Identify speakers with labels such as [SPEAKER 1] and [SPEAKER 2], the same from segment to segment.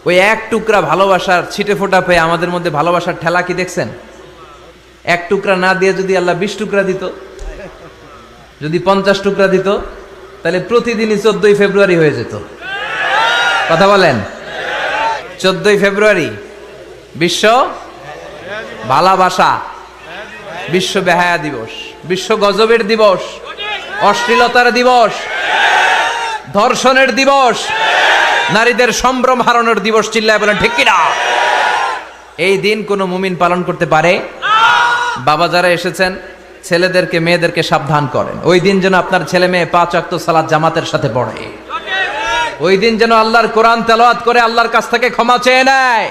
[SPEAKER 1] ওই এক টুকরা ভালোবাসার ছিটে ফোঁটা পেয়ে আমাদের মধ্যে ভালোবাসার ঠেলা কি দেখছেন? এক টুকরা না দিয়ে যদি আল্লাহ 20 টুকরা দিত, যদি 50 টুকরা দিত, তাহলে প্রতিদিনই 14ই ফেব্রুয়ারি হয়ে যেত। কথা বলেন, 14ই ফেব্রুয়ারি বিশ্ব ভালোবাসা, বিশ্ব বেহায়া দিবস, বিশ্ব গজবের দিবস, অশ্লীলতার দিবস, ধর্ষণের দিবস, নারীদের সম্ভ্রম হারানোর দিবস। চিল্লায় বলেন ঠিক কিনা? এই দিন কোন মুমিন পালন করতে পারে? বাবা যারা এসেছেন, ছেলেদেরকে মেয়েদেরকে সাবধান করেন, ওই দিন যেন আপনার ছেলে মেয়ে 5 ওয়াক্ত সালাত জামাতের সাথে পড়ে, ওই দিন যেন আল্লাহর কোরআন তেলাওয়াত করে আল্লাহর কাছ থেকে ক্ষমা চেয়ে নেয়।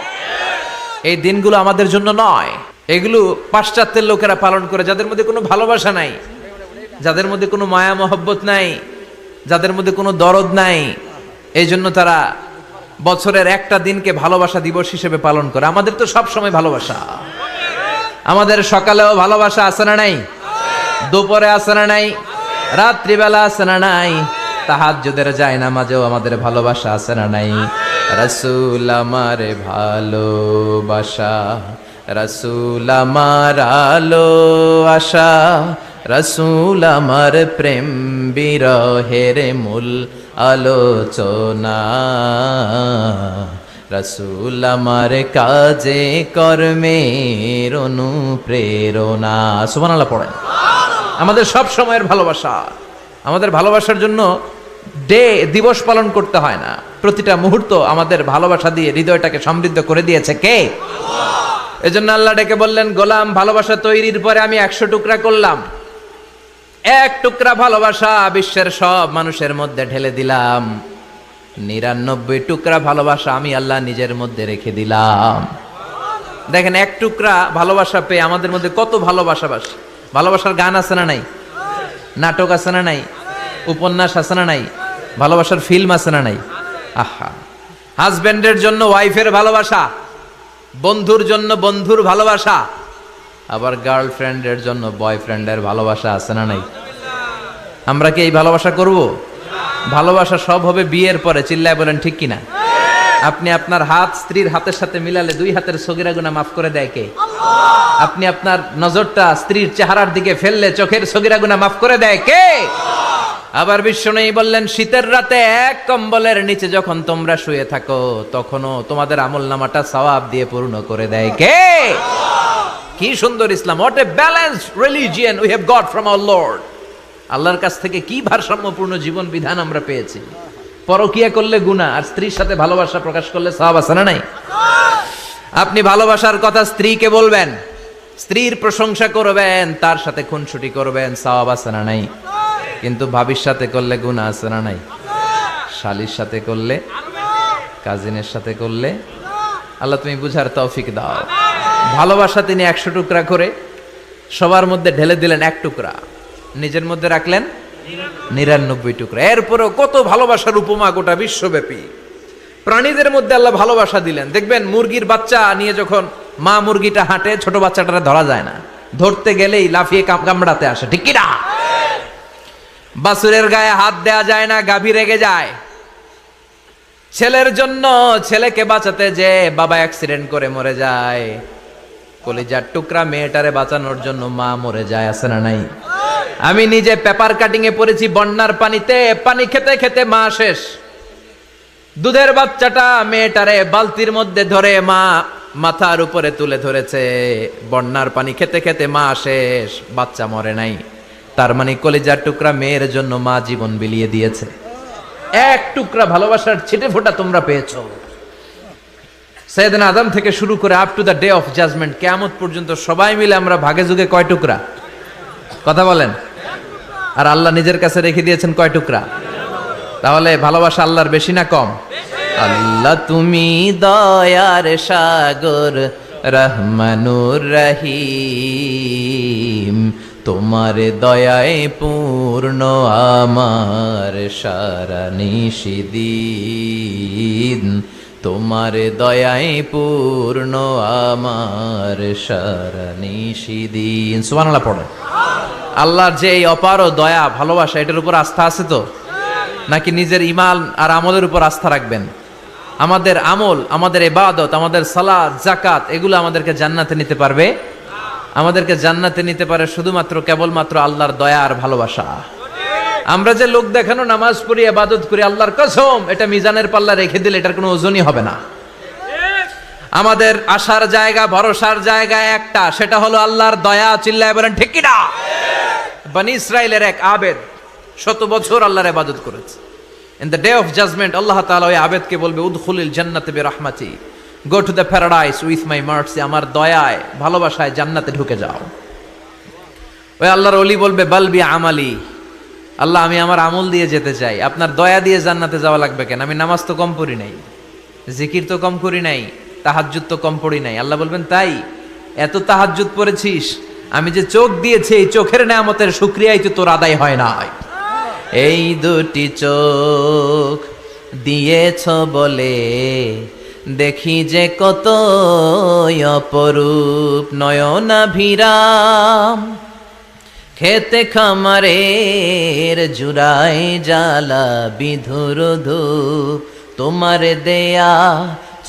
[SPEAKER 1] এই দিনগুলো আমাদের জন্য নয়, এগুলো পাশ্চাত্যের লোকেরা পালন করে, যাদের মধ্যে কোনো ভালোবাসা নাই, যাদের মধ্যে কোনো মায়া মহব্বত নাই, যাদের মধ্যে কোনো দরদ নাই। এই জন্য তারা বছরের একটা দিনকে ভালোবাসা দিবস হিসেবে পালন করে। আমাদের তো সব সময় ভালোবাসা, আমাদের সকালেও ভালোবাসা আছে না নাই, দুপুরে আছে না নাই, রাত্রিবেলা আছে না নাই, তাহাজ্জুদের যায় নামাজেও আমাদের ভালোবাসা আছে না নাই। রাসূল আমার ভালোবাসা, রাসূল আমার আলো আশা, রাসূল আমার প্রেম বিরহের মূল আলোচনা, রাসূল আমার কাজে কর্মের অনুপ্রেরণা। সুবহানাল্লাহ পড়েন। আমাদের সব সময়ের ভালোবাসা, আমাদের ভালোবাসার জন্য দিবস পালন করতে হয় না, প্রতিটা মুহূর্ত আমাদের ভালোবাসা দিয়ে হৃদয়টাকে সমৃদ্ধ করে দিয়েছে কে? এজন্য আল্লাহ ডেকে বললেন, গোলাম ভালোবাসা তৈরির পরে আমি 100 টুকরা করলাম, এক টুকরা ভালোবাসা বিশ্বের সব মানুষের মধ্যে ঢেলে দিলাম, 99 টুকরা ভালোবাসা আমি আল্লাহ নিজের মধ্যে রেখে দিলাম। দেখেন, এক টুকরা ভালোবাসা পেয়ে আমাদের মধ্যে কত ভালোবাসার গান আছে না নাই, নাটক আছে না নাই, উপন্যাস আছে না নাই, ভালোবাসার ফিল্ম আছে না নাই। আহা, হাজবেন্ডের জন্য ওয়াইফের ভালোবাসা, বন্ধুর জন্য বন্ধুর ভালোবাসা, আবার গার্লফ্রেন্ডের জন্য বয়ফ্রেন্ডের ভালোবাসা আছে না নাই। আমরা কি এই ভালোবাসা করব? ভালোবাসা সব হবে বিয়ের পরে। চিল্লায় বলেন ঠিক কিনা? আপনি আপনার হাত স্ত্রীর হাতের সাথে মিলালে 2 হাতের সগীরা গুনাহ মাফ করে দেয় কে? আপনি আপনার নজরটা স্ত্রীর চেহারার দিকে ফেললে চোখের সগীরা গুনাহ মাফ করে দেয় কে? আবার বিশ্বনবী বললেন, শীতের রাতে এক কম্বলের নিচে যখন তোমরা শুয়ে থাকো, তখনও তোমাদের আমলনামাটা সওয়াব দিয়ে পূর্ণ করে দেয় কে? কি সুন্দর Islam! What a balanced religion we have got from our lord. আল্লাহর কাছ থেকে কি ভারসাম্যপূর্ণ জীবন বিধান আমরা পেয়েছি। পরকিয়া করলে গুনাহ, আর স্ত্রীর সাথে ভালোবাসা প্রকাশ করলে সওয়াব আছে না নাই? আপনি ভালোবাসার কথা স্ত্রীকে বলবেন, স্ত্রীর প্রশংসা করবেন, তার সাথে খুনসুটি করবেন, সওয়াব আছে না নাই? কিন্তু ভাবির সাথে করলে গুনাহ আছে না নাই? শালীর সাথে করলে, কাজিনের সাথে করলে, আল্লাহ তুমি বুঝার তৌফিক দাও। ভালোবাসা তিনি 100 টুকরা করে সবার মধ্যে ঢেলে দিলেন, এক টুকরা নিজের মধ্যে রাখলেন 99 টুকরা। এরপরেও কত ভালোবাসার উপমা গোটা বিশ্বব্যাপী। প্রাণীদের মধ্যে আল্লাহ ভালোবাসা দিলেন। দেখবেন মুরগির বাচ্চা নিয়ে যখন মা মুরগিটা হাঁটে, ছোট বাচ্চাটা ধরা যায় না, ধরতে গেলেই লাফিয়ে কামড়াতে আসে, ঠিক কিনা? বাছুরের গায়ে হাত দেয়া যায় না, গাভী রেগে যায়। ছেলের জন্য ছেলেকে বাঁচাতে যে বাবা অ্যাক্সিডেন্ট করে মরে যায়, কলিজার টুকরা মেয়েটারে বাঁচানোর জন্য মা মরে যায়, আছে না নাই? আমি নিজে পেপার কাটিং এ পড়েছি, বন্যার পানিতে পানি খেতে খেতে মা শেষ, দুধের বাচ্চাটা মেয়েটারে বালতির মধ্যে ধরে মা মাথার উপরে তুলে ধরেছে, বন্যার পানি খেতে খেতে মা শেষ, বাচ্চা মরে নাই। তার মানে কলিজার টুকরা মেয়ের জন্য মা জীবন বিলিয়ে দিয়েছে। এক টুকরা ভালোবাসার ছিটে ফোঁটা তোমরা পেয়েছো। সাইয়েদনা আদম থেকে শুরু করে up to the day of judgment, কিয়ামত পর্যন্ত সবাই মিলে আমরা ভাগে যুগে কয় টুকরা? কথা বলেন। আর আল্লাহ নিজের কাছে রেখে দিয়েছেন কয় টুকরা? তাহলে ভালোবাসা আল্লাহর বেশি না কম? আল্লাহ তুমি দয়ার সাগর, রহমানুর রহিম, তোমার দয়ায় পূর্ণ আমার সারা নিশিদিন, তোমার দয়ায় পূর্ণ আমার সারা নিশিদিন। সুবহানাল্লাহ পড়ে। আল্লাহর যে এই অপার দয়া ভালোবাসা, এটার উপর আস্থা আছে তো? নাকি নিজের ঈমান আর আমলের উপর আস্থা রাখবেন? আমাদের আমল, আমাদের ইবাদত, আমাদের সালাত, যাকাত এগুলো আমাদেরকে জান্নাতে নিতে পারবে? আমাদেরকে জান্নাতে নিতে পারে শুধুমাত্র কেবলমাত্র আল্লাহর দয়া আর ভালোবাসা। আমরা যে লোক দেখানো নামাজ পড়ি, ইবাদত করি, আল্লাহর কসম এটা মিজানের পাল্লা রেখে দিলে এটার কোনো ওজনই হবে না। আমাদের আশার জায়গা, ভরসার জায়গা একটা, সেটা হলো আল্লাহর দয়া। চিল্লায় বলেন ঠিক কি না? বনি ইসরাইলের এক আবেদ 100 বছর আল্লাহর ইবাদত করেছে। In the day of judgement Allah তাআলা ওই আবেদকে বলবে, উদখুলিল জান্নাতে বিরহমাতি, go to the paradise with my mercy, আমার দয়ায় ভালোবাসায় জান্নাতে ঢুকে যাও। ওই আল্লাহর ওলি বলবে, বালবি আমালি, আল্লাহ আমি আমার আমল দিয়ে যেতে চাই, আপনার দয়া দিয়ে জান্নাতে যাওয়া লাগবে কেন? আমি নামাজ তো কম পড়ি নাই, জিকির তো কম করি নাই, তাহাজ্জুদ তো কম পড়ি নাই। আল্লাহ বলবেন, তাই এত তাহাজ্জুদ পড়েছিস, আমি যে চোখ দিয়েছি এই চোখের নেয়ামতের শুকরিয়াই তো তোর আদায় হয় না। এই দুটি চোখ দিয়েছ বলে দেখি যে কত অপরূপ, নয়নাভিরাম খেতে খামারের জুড়াই জ্বালা বিধুর ধূপ, তোমার দেয়া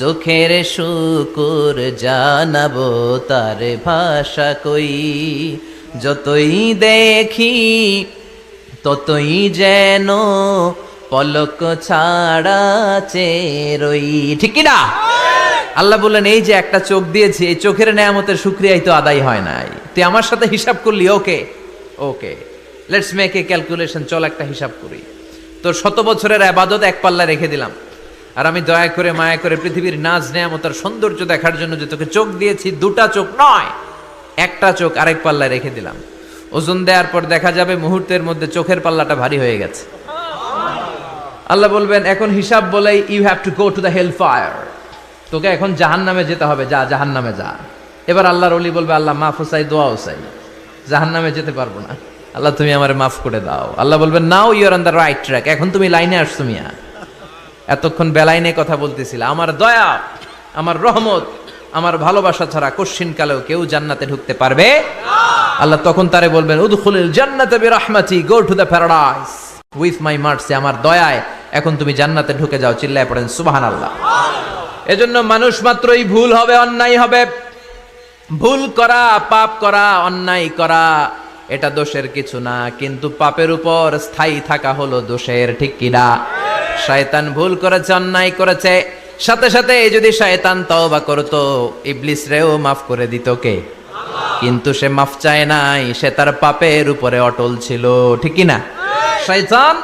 [SPEAKER 1] চোখের শুকুর জানাবো তার ভাষা কই, যতই দেখি ততই যেন পলক ছাড়া চেরই। ঠিক কি না? আল্লাহ বললেন, এই যে একটা চোখ দিয়েছি, এই চোখের নেয়ামতের শুকরিয়াই তো আদায় হয় নাই। তুই আমার সাথে হিসাব করলি? ওকে ওকে, লেটস মেক এ ক্যালকুলেশন, চল একটা হিসাব করি। তোর 100 বছরের ইবাদত এক পাল্লা রেখে দিলাম, আর আমি দয়া করে মায়া করে পৃথিবীর নাজ নেয়ামতের সৌন্দর্য দেখার জন্য যে তোকে চোখ দিয়েছি, 2টা চোখ নয়, একটা চোখ আরেক পাল্লা রেখে দিলাম। ওজন দেওয়ার পর দেখা যাবে মুহূর্তের মধ্যে চোখের পাল্লাটা ভারী হয়ে গেছে। আল্লাহ বলবেন, এখন হিসাব বলেই you have to go to the hell fire, তোকে এখন জাহান্নামে যেতে হবে, যা জাহান্নামে যা। এবার আল্লাহর ওলি বলবে, আল্লাহ মাফ চাই, দোয়াও চাই, জাহান্নামে যেতে পারবো না, আল্লাহ তুমি আমারে মাফ করে দাও। আল্লাহ বলবেন, now you are on the right track, এখন তুমি লাইনে আসছো মিয়া, এতক্ষণ বেলাইনে কথা বলতেছিল। আমার দয়া, আমার রহমত, আমার ভালোবাসা ছাড়া কশ্চিন কালেও কেউ জান্নাতে ঢুকতে পারবে না। আল্লাহ তখন তারে বলবেন, উদখুলিল জান্নাতে বিরহমাতি, go to the paradise with my mercy, আমার দয়ায় এখন তুমি জান্নাতে ঢুকে যাও। চিল্লায় পড়েন সুবহানাল্লাহ। এজন্য মানুষ মাত্রই ভুল হবে, অন্যায় হবে। ভুল করা, পাপ করা, অন্যায় করা এটা দোষের কিছু না, কিন্তু পাপের উপর স্থায়ী থাকা হলো দোষের। ঠিক কিনা? শয়তান ভুল করেছে, অন্যায় করেছে, সাথে সাথে যদি শয়তান তওবা করতো, ইবলিস রেও মাফ করে দিত কে? কিন্তু সে মাফ চায় নাই, সে তার পাপের উপরে অটল ছিল। ঠিক কিনা? শয়তান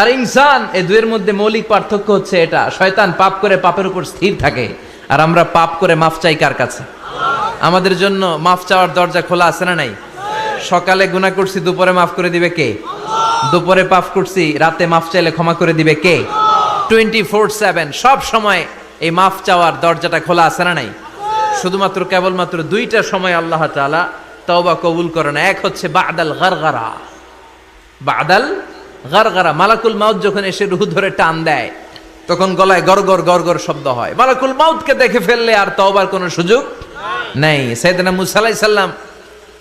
[SPEAKER 1] আর ইনসান এই দুয়ের মধ্যে মৌলিক পার্থক্য হচ্ছে এটা, শয়তান পাপ করে পাপের উপর স্থির থাকে, আর আমরা পাপ করে মাফ চাই কার কাছে? আমাদের জন্য মাফ চাওয়ার দরজা খোলা আছে না নাই? সকালে গুনাহ করছি, দুপুরে মাফ করে দিবে কে? দুপুরে পাপ করছি, রাতে মাফ চাইলে ক্ষমা করে দিবে কে? 24/7 সব সময় এই মাফ চাওয়ার দরজাটা খোলা আছে না নাই? শুধুমাত্র কেবলমাত্র 2টা সময় আল্লাহ তাআলা তওবা কবুল করেন। এক হচ্ছে বাদাল গারগারা, বাদাল গারগারা, মালাকুল মাউত যখন এসে রূহ ধরে টান দেয়, তখন গলায় গরগর গরগর শব্দ হয়। মালাকুল মাউতকে দেখে ফেললে আর তওবার কোনো সুযোগ নেই। সাইয়েদনা মুসা আলাইহিস সালাম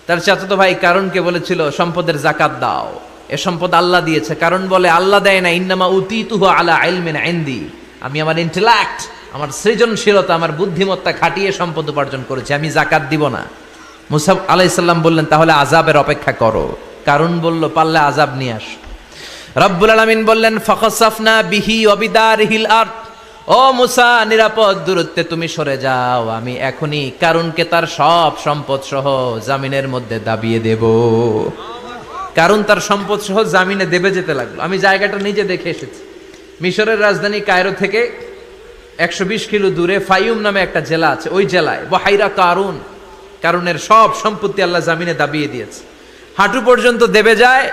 [SPEAKER 1] তার চাচাতো ভাই কারণকে বলেছিল, সম্পদের যাকাত দাও, এ সম্পদ আল্লাহ দিয়েছে। কারণ বলে, আল্লাহ দেয় না, ইন্নামা উতীতুহু আলা ইলমিন ইনদি, আমি আমার ইন্টেলেক্ট, আমার সৃজনশীলতা, আমার বুদ্ধিমত্তা খাটিয়ে সম্পদ উপার্জন করেছি, আমি যাকাত দিব না। মুসা আলাইহিস সালাম বললেন, তাহলে আযাবের অপেক্ষা করো। কারণ বলল, পারলে আযাব নিয়ে আস। রব্বুল আলামিন বললেন, ফাখাসাফনা বিহি ওয়া বিদারিহিল আরদ, ও মুসা নিরাপদ দূরত্বে তুমি সরে যাও, আমি এখনই কারুনকে তার সব সম্পদ সহ জামিনের মধ্যে দাবিয়ে দেব। কারণ তার সম্পদ সহ জামিনে দেবে যেতে লাগলো। আমি জায়গাটা নিজে দেখে এসেছি। মিশরের রাজধানী কায়রো থেকে 120 কিলো দূরে ফাইউম নামে একটা জেলা আছে, ওই জেলায় বহাইরা কারুন, কারুনের সব সম্পত্তি আল্লাহ জামিনে দাবিয়ে দিয়েছে। হাঁটু পর্যন্ত দেবে যায়,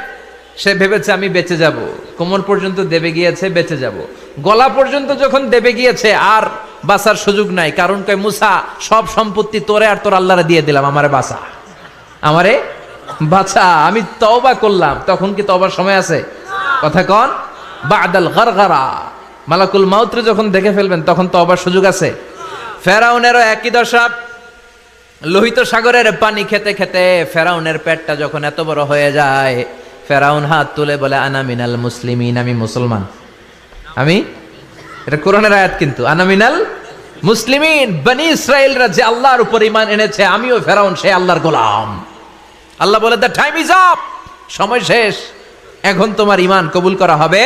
[SPEAKER 1] সে ভেবেছে আমি বেঁচে যাব, কোমর পর্যন্ত দেবে গিয়েছে, বেঁচে যাব। গলা পর্যন্ত যখন দেবে গিয়েছে, আর বাঁচার সুযোগ নাই। কারণ কয়, মুসা সব সম্পত্তি তোরে আর তোর আল্লাহরে দিয়ে দিলাম, আমারে বাঁচা, আমারে বাঁচা, আমি তওবা করলাম। তখন কি তওবার সময় আছে? কথা কন। বাদাল গারগারা, মালাকুল মাউতরে যখন দেখে ফেলবেন তখন তওবার সুযোগ আছে? ফেরাউনেরও একই দশা। লোহিত সাগরের পানি খেতে খেতে ফেরাউনের পেটটা যখন এত বড় হয়ে যায়, ফেরাউন হাত তুলে বলে, আনা মিনাল মুসলিমিন, আমি মুসলমান, আমি এটা কোরআনের আয়াত, কিন্তু আনামিনাল মুসলিমিন, বনি ইসরাইলরা যে আল্লাহর উপর ঈমান এনেছে, আমিও ফেরাউন সে আল্লাহর গোলাম। আল্লাহ বলে দ্য টাইম ইজ আপ, সময় শেষ, এখন তোমার ঈমান কবুল করা হবে।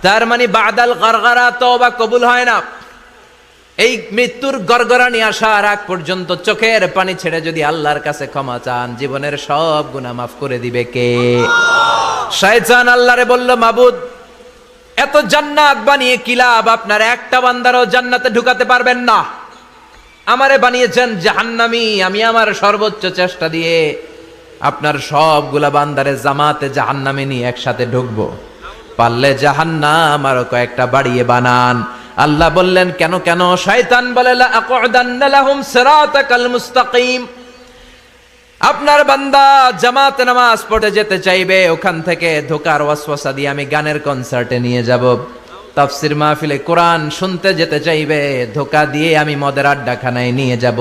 [SPEAKER 1] তার মানে বাদাল গরগরা তওবা কবুল হয় না। এই মৃত্যুর গরগরানি আসার আগ পর্যন্ত চোখের পানি ছেড়ে যদি আল্লাহর কাছে ক্ষমা চান, জীবনের সব গুনাহ মাফ করে দিবে কে? শয়তান আল্লাহরে বলল, মাবুদ এত জান্নাত বানিয়ে কি লাভ, আপনার একটা বান্দারও জান্নাতে ঢুকাতে পারবেন না। আমারে বানিয়েছেন জাহান্নামী, আমি আমার সর্বোচ্চ চেষ্টা দিয়ে আপনার সবগুলা বান্দারে জামাতে জাহান্নামে নিয়ে একসাথে ঢুকবো, পারলে জাহান্নাম আরো কয়েকটা বাড়িয়ে বানান। আল্লাহ বললেন কেন কেন? শয়তান বলে লা আকুদান্না লাহুম সিরাতাকাল মুস্তাকিম, আপনার বান্দা জামাতে নামাজ পড়তে যেতে চাইবে, ওখান থেকে ধোকার ওয়াসওয়াসা দিয়ে আমি গানের কনসার্টে নিয়ে যাব। তাফসীর মাহফিলে কোরআন শুনতে যেতে চাইবে, ধোকা দিয়ে আমি মদের আড্ডাখানায় নিয়ে যাব।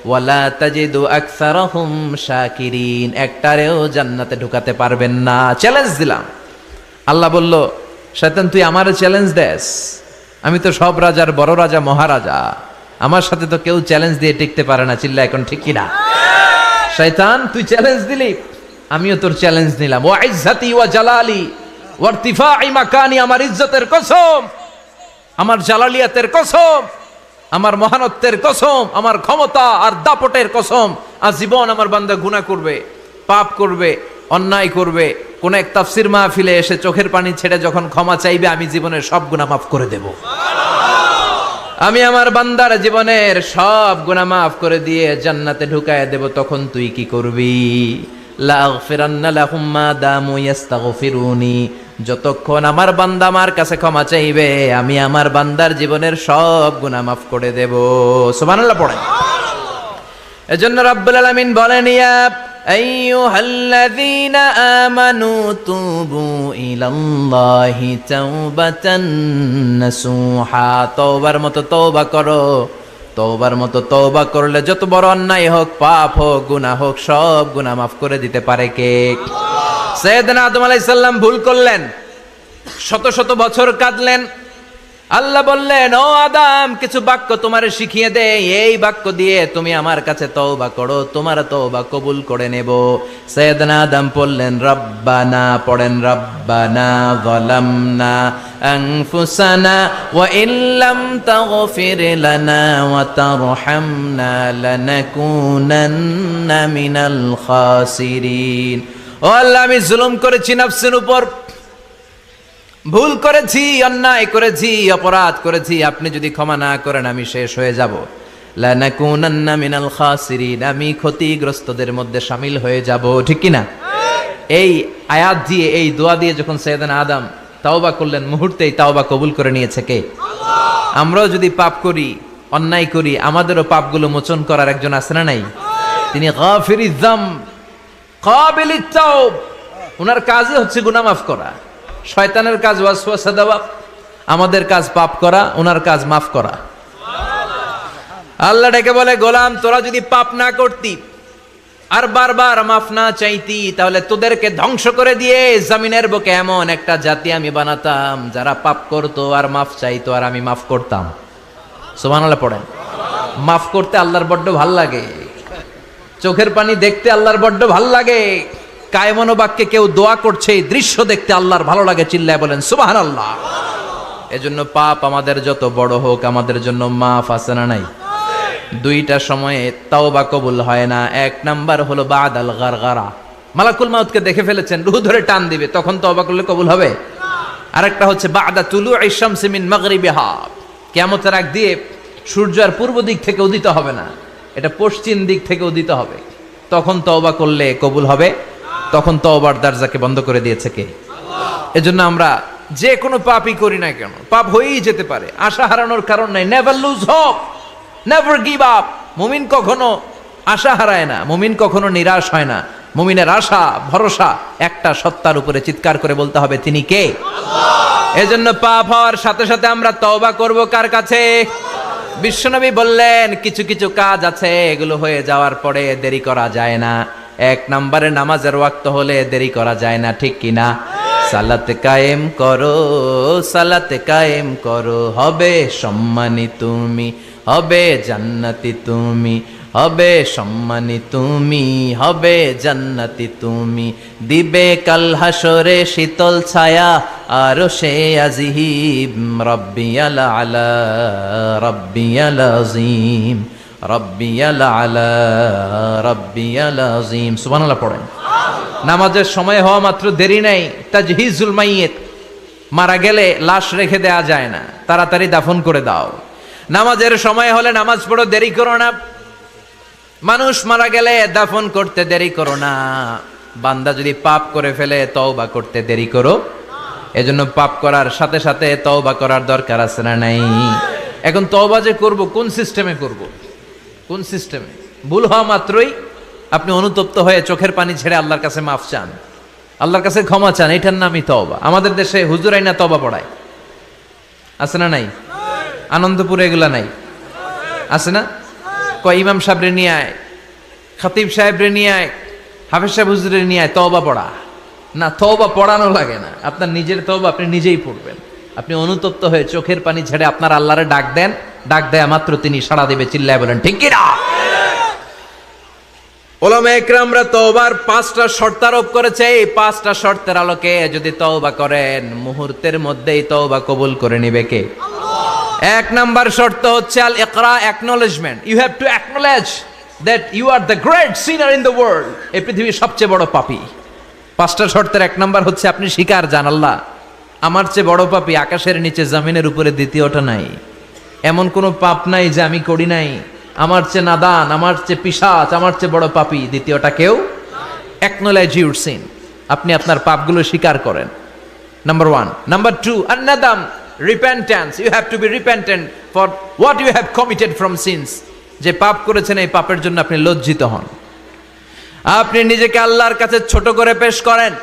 [SPEAKER 1] ওয়ালা তাজিদু আকসারাহুম শাকিরিন, একটারেও জান্নাতে ঢুকাতে পারবেন না। চ্যালেঞ্জ দিলাম। আল্লাহ বলল, শয়তান তুই আমারে চ্যালেঞ্জ দেস? আমি তো সব রাজার বড় রাজা, মহারাজা, আমার সাথে তো কেউ চ্যালেঞ্জ দিয়ে টিকতে পারে না। চিল্লা এখন ঠিক কিনা? শয়তান তুই চ্যালেঞ্জ দিলি, আমিও তোর চ্যালেঞ্জ নিলাম। ওয়া ইজ্জতি ওয়া জালালি ওয়া ইরতিফাই মাকানি, আমার ইজ্জতের কসম, আমার জালালিয়াতের কসম, আমার মহানত্বের কসম, আমার ক্ষমতা আর দাপটের কসম, আজীবন আমার বান্দা গুনাহ করবে, পাপ করবে, অন্যায় করবে, কোন এক তাফসীর মাহফিলে এসে চোখের পানি ছেড়ে যখন ক্ষমা চাইবে, আমি জীবনের সব গুনাহ মাফ করে দেব। আমি আমার বান্দার জীবনের সব গুনাহ মাফ করে দিয়ে জান্নাতে ঢুকায় দেব। তখন তুই কি করবি? লাগফিরান্না লাহুম মা দামু ইস্তাগফিরুনি, যতক্ষণ আমার বান্দা আমার কাছে ক্ষমা চাইবে, আমি আমার বান্দার জীবনের সব গুনাহ মাফ করে দেব। সুবহানাল্লাহ পড়েন। এজন্য রাব্বুল আলামিন বলেন, ইয়া আইয়ুহাল্লাযীনা আমানু তুবু ইলাল্লাহি তাওবাতান নাসুহা, তওবার মতো তওবা করো। তওবার মতো তওবা করলে যত বড় অন্যায় হোক, পাপ হোক, গুনাহ হোক, সব গুনাহ মাফ করে দিতে পারে কে? সাইয়েদনা আদম আলাইহিস সালাম ভুল করলেন, শত শত বছর কাঁদলেন। আল্লাহ বললেন, ও আদম, কিছু বাক্য তোমারে শিখিয়ে দে, এই বাক্য দিয়ে তুমি আমার কাছে তওবা করো, তোমার তওবা কবুল করে নেব। সাইয়েদনা আদম পড়লেন রব্বানা, পড়েন রব্বানা যালামনা আনফুসানা ওয়া ইল্লাম তাগফির লানা ওয়া তারহামনা লানাকুনান্না মিনাল খাসিরিন। ও আল্লাহ, আমি জুলুম করেছি নফসের উপর, ভুল করেছি, অন্যায় করেছি, অপরাধ করেছি, আপনি যদি ক্ষমা না করেন আমি শেষ হয়ে যাব। লানাকুনান্না মিনাল খাসিরিন, আমি ক্ষতিগ্রস্তদের মধ্যে শামিল হয়ে যাব। ঠিক কি না? এই আয়াত দিয়ে, এই দোয়া দিয়ে যখন সাইয়েদনা আদম তাওবা করলেন, মুহূর্তেই তাওবা কবুল করে নিয়েছে কে? আল্লাহ। আমরাও যদি পাপ করি, অন্যায় করি, আমাদেরও পাপগুলো মোচন করার একজন আছে না নাই? তিনি গাফিরিয যাম কাবিলিত তাওব, ওনার কাজই হচ্ছে গুনাহ মাফ করা। শয়তানের কাজ ওয়াসওয়াসা দেওয়া, আমাদের কাজ পাপ করা, ওনার কাজ মাফ করা। আল্লাহ ডেকে বলে, গোলাম তোরা যদি পাপ না করতি আর বারবার মাফ না চাইতি, তাহলে তোদেরকে ধ্বংস করে দিয়ে জমিনের বুকে এমন একটা জাতি আমি বানাতাম যারা পাপ করতো আর মাফ চাইতো, আর আমি মাফ করতাম। সুবহানাল্লাহ পড়েন। মাফ করতে আল্লাহর বড্ড ভাল লাগে, চোখের পানি দেখতে আল্লাহর বড্ড ভাল লাগে, কায়মনো বাক্যে কেউ দোয়া করছে এই দৃশ্য দেখতে আল্লাহর ভালো লাগে। চিল্লায় বলেন সুবহানাল্লাহ। এজন্য পাপ আমাদের যত বড় হোক, আমাদের জন্য মাফ আছে না নাই? দুইটা সময়ে তাওবা কবুল হয় না। এক নাম্বার হলো বাদাল গারগারা, মালাকুল মাউতকে দেখে ফেলেছেন, রূহ ধরে টান দিবে, তখন তাওবা করলে কবুল হবে। আরেকটা হচ্ছে বাদা তুলুই শামসি মিন মাগরিবিহা, কিয়ামতের আগ দিয়ে সূর্য আর পূর্ব দিক থেকে উদিত হবে না, এটা পশ্চিম দিক থেকে উদিত হবে, তখন তাওবা করলে কবুল হবে। তখন তওবার দরজাকে বন্ধ করে দিয়েছে কে? আল্লাহ। এজন্য আমরা যে কোনো পাপই করি না কেন, পাপ হয়েই যেতে পারে, আশা হারানোর কারণ নাই। Never lose hope, never give up. মুমিন কখনো আশা হারায় না, মুমিন কখনো নিরাশ হয় না। মুমিনের আশা ভরসা একটা সত্তার উপরে, চিৎকার করে বলতে হবে তিনি কে? আল্লাহ। এজন্য পাপ হওয়ার সাথে সাথে আমরা তওবা করব কার কাছে? বিশ্বনবী বললেন, কিছু কিছু কাজ আছে এগুলো হয়ে যাওয়ার পরে দেরি করা যায় না। এক নম্বরে নামাজের ওয়াক্ত হলে দেরি করা যায় না, ঠিক কিনা? সালাত কায়েম করো, সালাত কায়েম করো, হবে সম্মানী তুমি, হবে জান্নাতি তুমি, হবে সম্মানী তুমি, হবে জান্নাতি তুমি, দিবে কাল হাসরে শীতল ছায়া আরশে আজিম, রব্বিয়াল আলা রব্বিয়াল আযীম, রব্বিয়াল আলা রব্বিয়াল আযীম। সুবহানাল্লাহ পড়েন। নামাজের সময় হওয়া মাত্র দেরি নাই, তাজহিজুল মাইয়িত, মারা গেলে লাশ রেখে দেয়া যায় না, তাড়াতাড়ি দাফন করে দাও। নামাজের সময় হলে নামাজ পড়ো, দেরি করো না। মানুষ মারা গেলে দাফন করতে দেরি করো না। বান্দা যদি পাপ করে ফেলে তওবা করতে দেরি করো। এজন্য পাপ করার সাথে সাথে তওবা করার দরকার আছে না নাই? এখন তওবা যে করব, কোন সিস্টেমে করব? কোন সিস্টেমে? ভুল হওয়া মাত্রই আপনি অনুতপ্ত হয়ে চোখের পানি ছেড়ে আল্লাহর কাছে মাফ চান, আল্লাহর কাছে ক্ষমা চান, এটার নামই তওবা। আমাদের দেশে হুজুর আইনা তওবা পড়ায়, আছে না নাই? আনন্দপুরে এগুলা নাই, আছে না? কয় ইমাম সাহেবরে নিয়ে আয়, খতিব সাহেবরে নিয়ে আয়, হাফেজ সাহেব হুজুরে নিয়ে আয়, তওবা পড়া। না, তওবা পড়ানো লাগে না, আপনার নিজের তওবা আপনি নিজেই পড়বেন। আপনি অনুতপ্ত হয়ে চোখের পানি ছেড়ে আপনার আল্লাহরে ডাক দেন, ডাক দেয়া মাত্র তিনি সাড়া দেবে। চিল্লায় বলেন ঠিক কি না? উলামায়ে কেরামরা তওবার 5টা শর্ত আরোপ করেছে। এই 5টা শর্তের আলোকে যদি তওবা করেন, মুহূর্তের মধ্যেই তওবা কবুল করে নিবে কে? আল্লাহ। 1 নাম্বার শর্ত হচ্ছে আল ইকরা, acknowledgement. You have to acknowledge that you are the great sinner in the world. এই পৃথিবীর সবচেয়ে বড় পাপী। 5টা শর্তের 1 নাম্বার হচ্ছে আপনি স্বীকার জান, আল্লাহ আমার চেয়ে বড় পাপী আকাশের নিচে জমিনের উপরে দ্বিতীয়টা নাই। এমন কোনো পাপ নাই যে আমি করি নাই। আমার চেয়ে নাদান, আমার চেয়ে পিশাচ, আমার চেয়ে বড় পাপী দ্বিতীয়টা কেউ। অ্যাকনলেজ ইউর সিন, আপনি আপনার পাপগুলো স্বীকার করেন। নাম্বার 1। নাম্বার 2, আন-নাদাম, repentance. You have to be repentant for what you have committed from sins. যে পাপ করেছেন এই পাপের জন্য আপনি লজ্জিত হন। আপনি নিজেকে আল্লাহর কাছে ছোট করে পেশ করেন,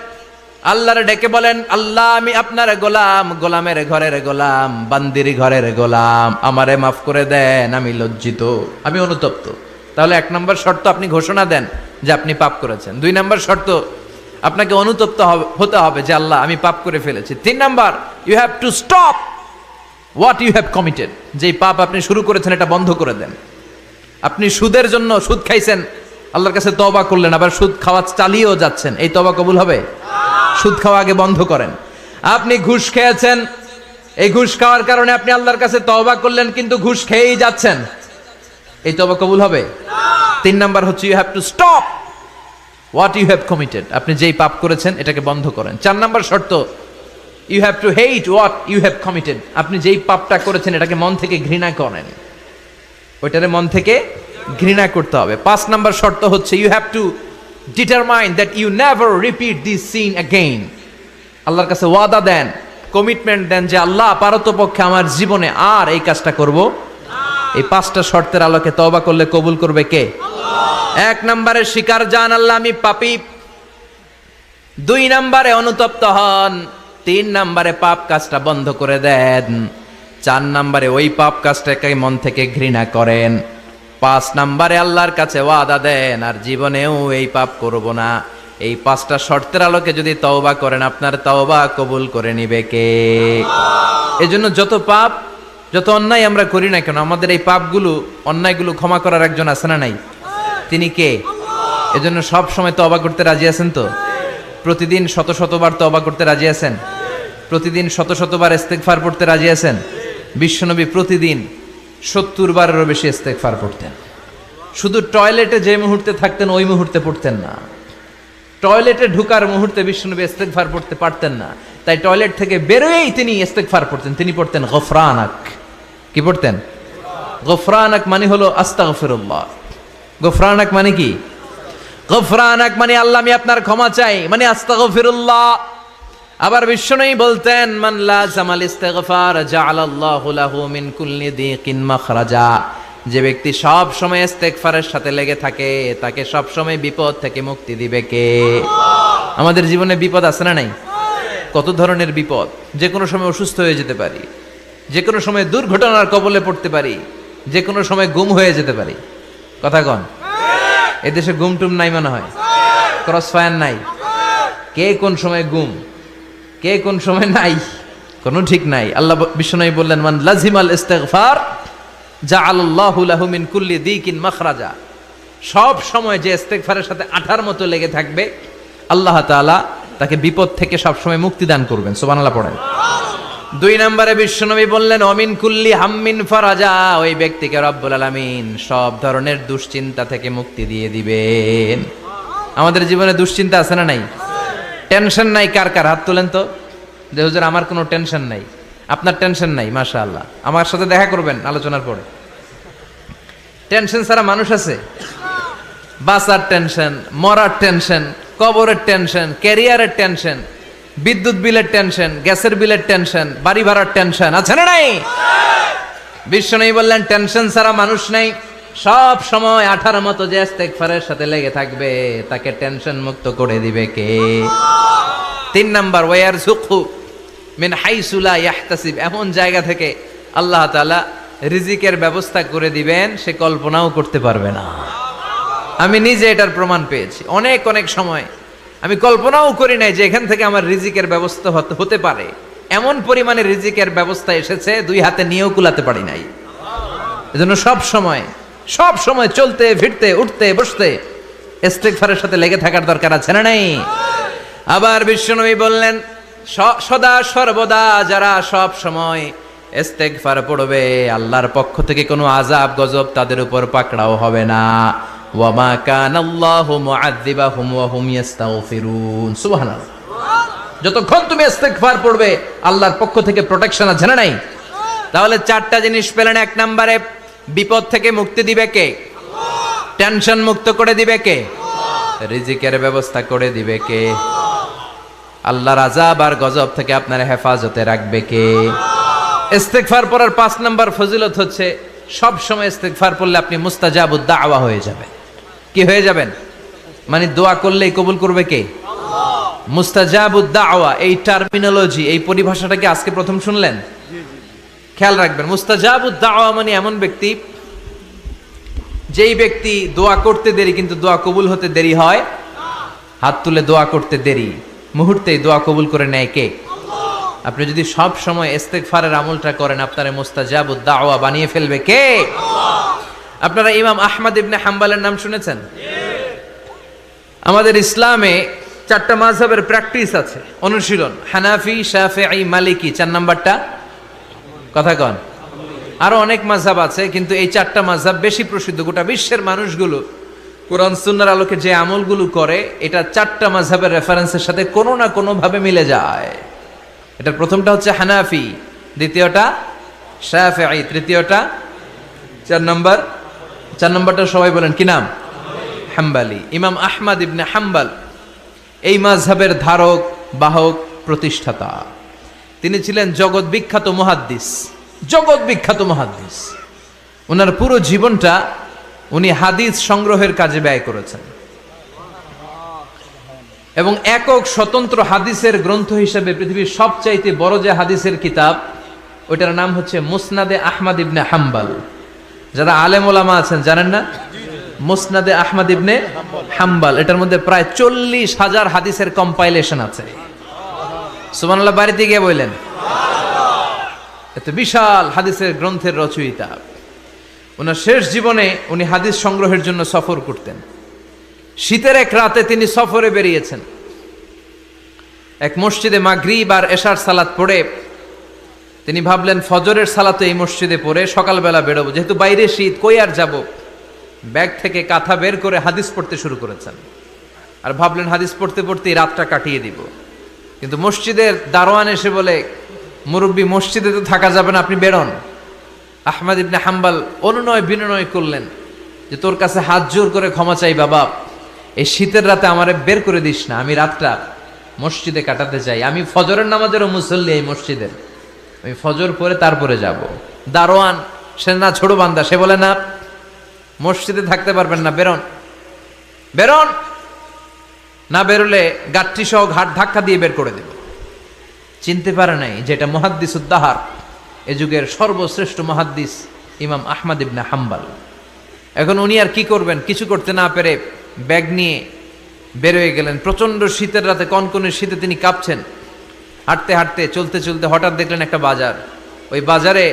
[SPEAKER 1] আল্লাহরে ডেকে বলেন, আল্লাহ আমি আপনার গোলাম, গোলামের ঘরের গোলাম, বান্দির ঘরের গোলাম, আমারে মাফ করে দেন, আমি লজ্জিত, আমি অনুতপ্ত। তাহলে 1 নম্বর শর্ত আপনি ঘোষণা দেন যে আপনি পাপ করেছেন। 2 নম্বর শর্ত আপনাকে অনুতপ্ত হতে হবে যে আল্লাহ আমি পাপ করে ফেলেছি। 3 number, you have to stop what you have committed. যেই পাপ আপনি শুরু করেছেন এটা বন্ধ করে দেন। আপনি সুদের জন্য সুদ খাইছেন, আল্লাহর কাছে তওবা করলেন, আবার সুদ খাওয়া চালিয়েও যাচ্ছেন, এই তওবা কবুল হবে? সুদ খাওয়া আগে বন্ধ করেন। আপনি ঘুষ খেয়েছেন, এই ঘুষ খাওয়ার কারণে আপনি আল্লাহর কাছে তওবা করলেন, কিন্তু ঘুষ খেয়েই যাচ্ছেন, এই তওবা কবুল হবে? 3 নাম্বার হচ্ছে you have to stop what you have committed. আপনি যেই পাপ করেছেন এটাকে বন্ধ করেন। 4 নাম্বার শর্ত, you have to hate what you have committed. আপনি যেই পাপটা করেছেন এটাকে মন থেকে ঘৃণা করেন, ওইটারে মন থেকে ঘৃণা করতে হবে। 5 নাম্বার শর্ত হচ্ছে you have to determine that you never repeat this sin again. আল্লাহর কাছে ওয়াদা দেন, কমিটমেন্ট দেন যে আল্লাহ পারতপক্ষে আমার জীবনে আর এই কাজটা করব। এই 5টা শর্তের আলোকে তওবা করলে কবুল করবে কে? আল্লাহ। 1 নম্বরে স্বীকার জান, আল্লাহ আমি পাপী। 2 নম্বরে অনুতপ্ত হন। 3 নম্বরে পাপ কাজটা বন্ধ করে দেন। 4 নম্বরে ওই পাপ কাজটাকে মন থেকে ঘৃণা করেন। 5 নম্বরে আল্লাহর কাছে ওয়াদা দেন আর জীবনেও এই পাপ করব না। এই 5টা শর্তের আলোকে যদি তওবা করেন, আপনার তওবা কবুল করে নিবে কে? আল্লাহ। এজন্য যত পাপ, যত অন্যায় আমরা করি না কেন, আমাদের এই পাপগুলো, অন্যায়গুলো ক্ষমা করার একজন আছে না নাই? তিনি কে? আল্লাহ। এজন্য সব সময় তওবা করতে রাজি আছেন তো? প্রতিদিন শত শতবার তওবা করতে রাজি আছেন? প্রতিদিন শত শতবার ইস্তেগফার পড়তে রাজি আছেন? বিশ্বনবী প্রতিদিন 70 বারেরও বেশি ইস্তেগফার পড়তেন। শুধু টয়লেটে যে মুহূর্তে থাকতেন ওই মুহূর্তে পড়তেন না। টয়লেটে ঢুকার মুহূর্তে বিশ্বনবী ইস্তেগফার পড়তে পারতেন না, তাই টয়লেট থেকে বেরোয়েই তিনি ইস্তেগফার পড়তেন। তিনি পড়তেন গফরানাক। কি পড়তেন? গফরানাক মানে হলো আস্তাগফিরুল্লাহ। গফরানাক মানে কি? গফরানাক মানে আল্লাহ আমি আপনার ক্ষমা চাই, মানে আস্তাগফিরুল্লাহ। আবার বিশ্বনবী বলতেন, মান লাযামাল ইস্তিগফার জাআলাল্লাহু লাহু মিন কুল্লি দিকিন মাখরাজা। যে ব্যক্তি সব সময় ইস্তেগফারের সাথে লেগে থাকে তাকে সব সময় বিপদ থেকে মুক্তি দিবে কে? আল্লাহ। আমাদের জীবনে বিপদ আছে না নাই? কত ধরনের বিপদ। যে কোনো সময় অসুস্থ হয়ে যেতে পারি, যে কোনো সময় দুর্ঘটনার কবলে পড়তে পারি, যে কোনো সময় গুম হয়ে যেতে পারি। কথা কন, এদেশে গুম টুম নাই মনে হয়, ক্রস ফায়ার নাই। কে কোন সময় গুম, কে কোন সময় নাই, কোনো ঠিক নাই। আল্লাহ বিশ্বনবী বললেন, মান লাজিমাল ইস্তিগফার জাআলাল্লাহু লাহু মিন কুল্লি দিকিন মাখরাজা। সব সময় যে ইস্তিগফারের সাথে আঠার মতো লেগে থাকবে, আল্লাহ তাআলা তাকে বিপদ থেকে সব সময় মুক্তি দান করবেন। সুবহানাল্লাহ পড়েন। 2 নম্বরে বিশ্বনবী বললেন, অমিন কুল্লি হাম্মিন ফারাজা। ওই ব্যক্তিকে রব্বুল আলামিন সব ধরনের দুশ্চিন্তা থেকে মুক্তি দিয়ে দিবেন। আমাদের জীবনে দুশ্চিন্তা আছে না নাই? টেনশন নাই কার কার? হাত তোলেন তো, যে হুজুর আমার কোনো টেনশন নাই। আপনার টেনশন নাই, মাশাআল্লাহ। আমার সাথে দেখা করবেন আলোচনার পরে। টেনশন ছাড়া মানুষ আছে? বাসার টেনশন, মরার টেনশন, কবরের টেনশন, ক্যারিয়ারের টেনশন, বিদ্যুৎ বিলের টেনশন, গ্যাসের বিলের টেনশন, বাড়ি ভাড়ার টেনশন আছে না নাই? বিশ্বনবী বললেন, টেনশন ছাড়া মানুষ নাই। সব সময় আঠার মতো যে ইস্তিগফারের সাথে লেগে থাকবে, তাকে টেনশন মুক্ত করে দিবে কে? 3 নাম্বার, ওয়ারযুকহু মিন হাইসু লা ইয়াহতাসিব। এমন জায়গা থেকে আল্লাহ তাআলা রিজিকের ব্যবস্থা করে দিবেন, সে কল্পনাও করতে পারবে না। আমি নিজে এটার প্রমাণ পেয়েছি। অনেক অনেক সময় আমি কল্পনাও করি নাই যে এখান থেকে আমার রিজিকের ব্যবস্থা হতে পারে। এমন পরিমাণে রিজিকের ব্যবস্থা এসেছে, 2 হাতে নিয়েও কুলাতে পারি নাই। এজন্য সব সময় চলতে ফিরতে উঠতে বসতে ইস্তিগফারের সাথে লেগে থাকার দরকার আছে না নাই? আবার বিশ্বনবী বললেন, সদা সর্বদা যারা সব সময় ইস্তিগফার পড়বে, আল্লাহর পক্ষ থেকে কোনো আযাব গজব তাদের উপর পাকড়াও হবে না। ওয়া মা কানাল্লাহু মুআযযিবাহুম ওয়া হুম ইস্তাগফিরুন। সুবহানাল্লাহ। যতক্ষণ তুমি ইস্তিগফার পড়বে, আল্লাহর পক্ষ থেকে প্রোটেকশন আছে না নাই? তাহলে 4টা জিনিস পেলেন। 1 নম্বরে, বিপদ থেকে মুক্তি দিবে কে? টেনশন মুক্ত করে দিবে কে? রিজিকের ব্যবস্থা করে দিবে কে? আল্লাহর আযাব আর গজব থেকে আপনার হেফাজতে রাখবে কে? ইস্তিগফার পড়ার 5 নম্বর ফজিলত হচ্ছে, সব সময় ইস্তিগফার পড়লে আপনি মুস্তাজাবুদ দাওয়া হয়ে যাবেন। কি হয়ে যাবেন? মানে দোয়া করলেই কবুল করবে কে? মুস্তাজাবুদ দাওয়া, এই টার্মিনোলজি, এই পরিভাষাটাকে আজকে প্রথম শুনলেন? খেয়াল রাখবেন, মুস্তাজাবুদ দাওয়া মানে এমন ব্যক্তি, যেই ব্যক্তি দোয়া করতে দেরি কিন্তু দোয়া কবুল হতে দেরি হয়। হাত তুলে দোয়া করতে দেরি, মুহূর্তেই দোয়া কবুল করে নেয় কে? আপনি যদি সব সময় ইস্তিগফারের আমলটা করেন, আপনারে মুস্তাজাবুদ দাওয়া বানিয়ে ফেলবে কে? আপনারা ইমাম আহমদ ইবনে হাম্বলের নাম শুনেছেন? আমাদের ইসলামে 4টা মাযহাবের প্র্যাকটিস আছে, অনুশীলন। হানাফি, শাফিঈ, মালিকি। 4 নাম্বারটা কথা কন। আরো অনেক মাযহাব আছে, কিন্তু এই 4টা মাযহাব বেশি প্রসিদ্ধ। গোটা বিশ্বের মানুষগুলো কোরআন সুন্নাহর আলোকে যে আমলগুলো করে, এটা 4টা মাযহাবের রেফারেন্সের সাথে কোনো না কোনো ভাবে মিলে যায়। এটার প্রথমটা হচ্ছে হানাফি, দ্বিতীয়টা শাফিঈ, তৃতীয়টা 4 নম্বরটা সবাই বলেন কি নাম? হাম্বলি। ইমাম আহমদ ইবনে হাম্বল এই মাযহাবের ধারক বাহক প্রতিষ্ঠাতা। তিনি ছিলেন জগৎ বিখ্যাত মুহাদ্দিস। ওনার পুরো জীবনটা উনি হাদিস সংগ্রহের কাজে ব্যয় করেছেন, এবং একক স্বতন্ত্র হাদিসের গ্রন্থ হিসেবে পৃথিবীর সবচাইতে বড় যে হাদিসের কিতাব, ওইটার নাম হচ্ছে মুসনাদে আহমদ ইবনে হাম্বল। যারা আলেম ওলামা আছেন জানেন না? মুসনাদে আহমদ ইবনে হাম্বল, এটার মধ্যে প্রায় 40,000 হাদিসের কম্পাইলেশন আছে। সুবহানাল্লাহ, বাড়িতে গিয়ে বললেন। এত বিশাল হাদিসের গ্রন্থের রচয়িতা। ওনার শেষ জীবনে উনি হাদিস সংগ্রহের জন্য সফর করতেন। শীতের এক রাতে তিনি সফরে বেরিয়েছেন। এক মসজিদে মাগরিব আর এশার সালাত পড়ে তিনি ভাবলেন, ফজরের সালাত এই মসজিদে পড়ে সকালবেলা বেরোবো, যেহেতু বাইরে শীত, কই আর যাব। ব্যাগ থেকে কাঁথা বের করে হাদিস পড়তে শুরু করেছেন, আর ভাবলেন হাদিস পড়তে পড়তে রাতটা কাটিয়ে দিব। কিন্তু মসজিদের দারোয়ান এসে বলে, মুরব্বী, মসজিদে তো থাকা যাবে না, আপনি বেরোন। আহমদ ইবনে হাম্বল অনুনয় বিনয় করলেন যে, তোর কাছে হাত জোর করে ক্ষমা চাই বাবা, এই শীতের রাতে আমারে বের করে দিস না, আমি রাতটা মসজিদে কাটাতে চাই। আমি ফজরের নামাজেরও মুসল্লি এই মসজিদের, আমি ফজর পরে তারপরে যাব। দারোয়ান সে না ছোট বান্দা, সে বলে না, মসজিদে থাকতে পারবেন না, বেরোন। না বেরোলে গাঠটি সহ ঘাট ধাক্কা দিয়ে বের করে দেব। চিনতে পারে নাই যেটা মুহাদ্দিসুদ দাহার, এ যুগের সর্বশ্রেষ্ঠ মুহাদ্দিস ইমাম আহমদ ইবনে হাম্বল। এখন উনি আর কি করবেন, কিছু করতে না পেরে ব্যাগ নিয়ে বের হয়ে গেলেন। প্রচন্ড শীতের রাতে, কনকনে শীতে তিনি কাঁপছেন। হাঁটতে হাঁটতে চলতে চলতে হঠাৎ দেখলেন একটা বাজার। ওই বাজারে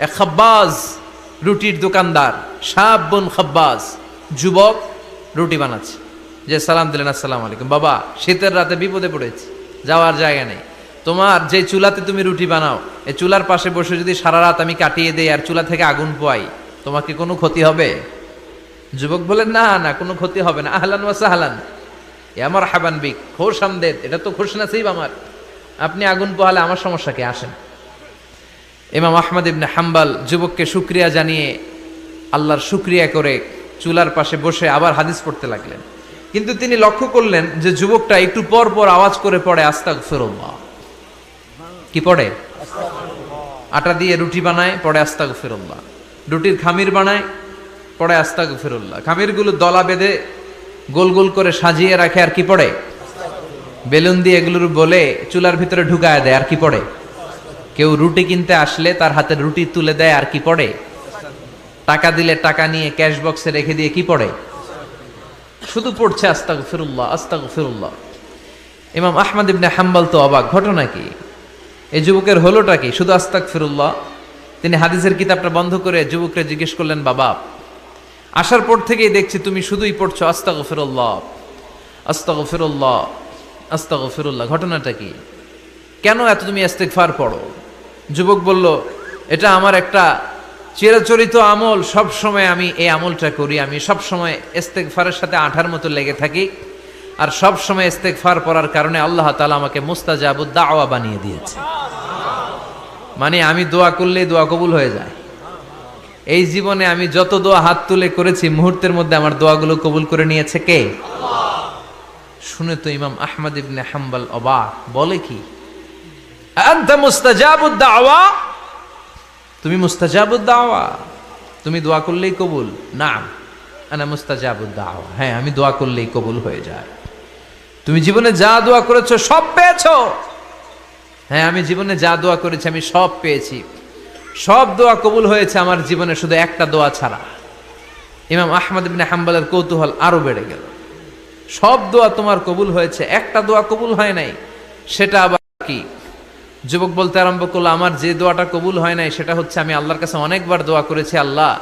[SPEAKER 1] এক খাব্বাজ, রুটির দোকানদার, শাবুন খাব্বাজ, যুবক রুটি বানাচ্ছে। যে সালাম দিলেন, আসসালামু আলাইকুম। বাবা, শীতের রাতে বিপদে পড়েছি, যাওয়ার জায়গা নেই। তোমার যে চুলাতে তুমি রুটি বানাও, এই চুলার পাশে বসে যদি সারা রাত আমি কাটিয়ে দেই আর চুলা থেকে আগুন পোয়াই, তোমাকে কোনো ক্ষতি হবে? যুবক বলেন, না না, কোনো ক্ষতি হবে না। আহলান ওয়া সাহলান, আমার হাবান বিক, খোশ আমদেদ, এটা তো খুশ নসিব আমার। আপনি আগুন পোহালে আমার সমস্যা কি, আসেন। ইমাম আহমদ ইবনে হাম্বল যুবককে শুকরিয়া জানিয়ে আল্লাহর শুকরিয়া করে চুলার পাশে বসে আবার হাদিস পড়তে লাগলেন। কিন্তু তিনি লক্ষ্য করলেন যে যুবকটা একটু পর পর আওয়াজ করে পড়ে আস্তাগফিরুল্লাহ। কি পড়ে? আটা দিয়ে রুটি বানায়, পড়ে আস্তাগফিরুল্লাহ। রুটির খামির বানায়, পড়ে আস্তাগফিরুল্লাহ। খামিরগুলো দলা বেঁধে গোল গোল করে সাজিয়ে রাখে, আর কি পড়ে? বেলুন দিয়ে এগুলোর বলে চুলার ভিতরে ঢুকায় দেয়, আর কি পড়ে? কেউ রুটি কিনতে আসলে তার হাতে রুটি তুলে দেয়, আর কি পড়ে? টাকা দিলে টাকা নিয়ে ক্যাশ বক্সে রেখে দিয়ে কি পড়ে? শুধু পড়ছে আস্তাগফিরুল্লাহ, আস্তাগফিরুল্লাহ। ইমাম আহমদ ইবনে হাম্বল তো অবাক, ঘটনা কি? এই যুবকের হলোটা কি? শুধু আস্তাগফিরুল্লাহ। তিনি হাদিসের কিতাবটা বন্ধ করে যুবককে জিজ্ঞেস করলেন, বাবা, আসার পর থেকেই দেখছি তুমি শুধুই পড়ছো আস্তাগফিরুল্লাহ, আস্তাগফিরুল্লাহ, আস্তাগফিরুল্লাহ। ঘটনাটা কি? কেন এত তুমি ইস্তেগফার পড়ো? যুবক বলল, এটা আমার একটা চিরাচরিত আমল, সব সময় আমি এই আমলটা করি। আমি সব সময় ইস্তেগফারের সাথে আঠার মতো লেগে থাকি, আর সব সময় ইস্তেগফার পড়ার কারণে আল্লাহ তাআলা আমাকে মুস্তাজাবুদ দাওয়া বানিয়ে দিয়েছে। মানে আমি দোয়া করলেই দোয়া কবুল হয়ে যায়। এই জীবনে আমি যত দোয়া হাত তুলে করেছি, মুহূর্তের মধ্যে আমার দোয়াগুলো কবুল করে নিয়েছে কে? শুনে তো ইমাম আহমদ ইবনে হাম্বল অবাক, বলে কি, আনতা মুস্তাজাবুদ দাওয়া? তুমি মুস্তাজাবুদ দাওয়া? তুমি দোয়া করলেই কবুল? না, আনা মুস্তাজাবুদ দাওয়া। হ্যাঁ, আমি দোয়া করলেই কবুল হয়ে যায়। তুমি জীবনে যা দোয়া করেছো সব পেয়েছো? হ্যাঁ, আমি জীবনে যা দোয়া করেছি আমি সব পেয়েছি, সব দোয়া কবুল হয়েছে আমার জীবনে, শুধু একটা দোয়া ছাড়া। ইমাম আহমদ ইবনে হাম্বলের কৌতূহল আরো বেড়ে গেল। সব দোয়া তোমার কবুল হয়েছে, একটা দোয়া কবুল হয় নাই, সেটা আবার কি? যুবক বলতে আরম্ভ করলো, আমার যে দোয়াটা কবুল হয় নাই সেটা হচ্ছে আমি আল্লাহর কাছে অনেকবার দোয়া করেছি, আল্লাহ,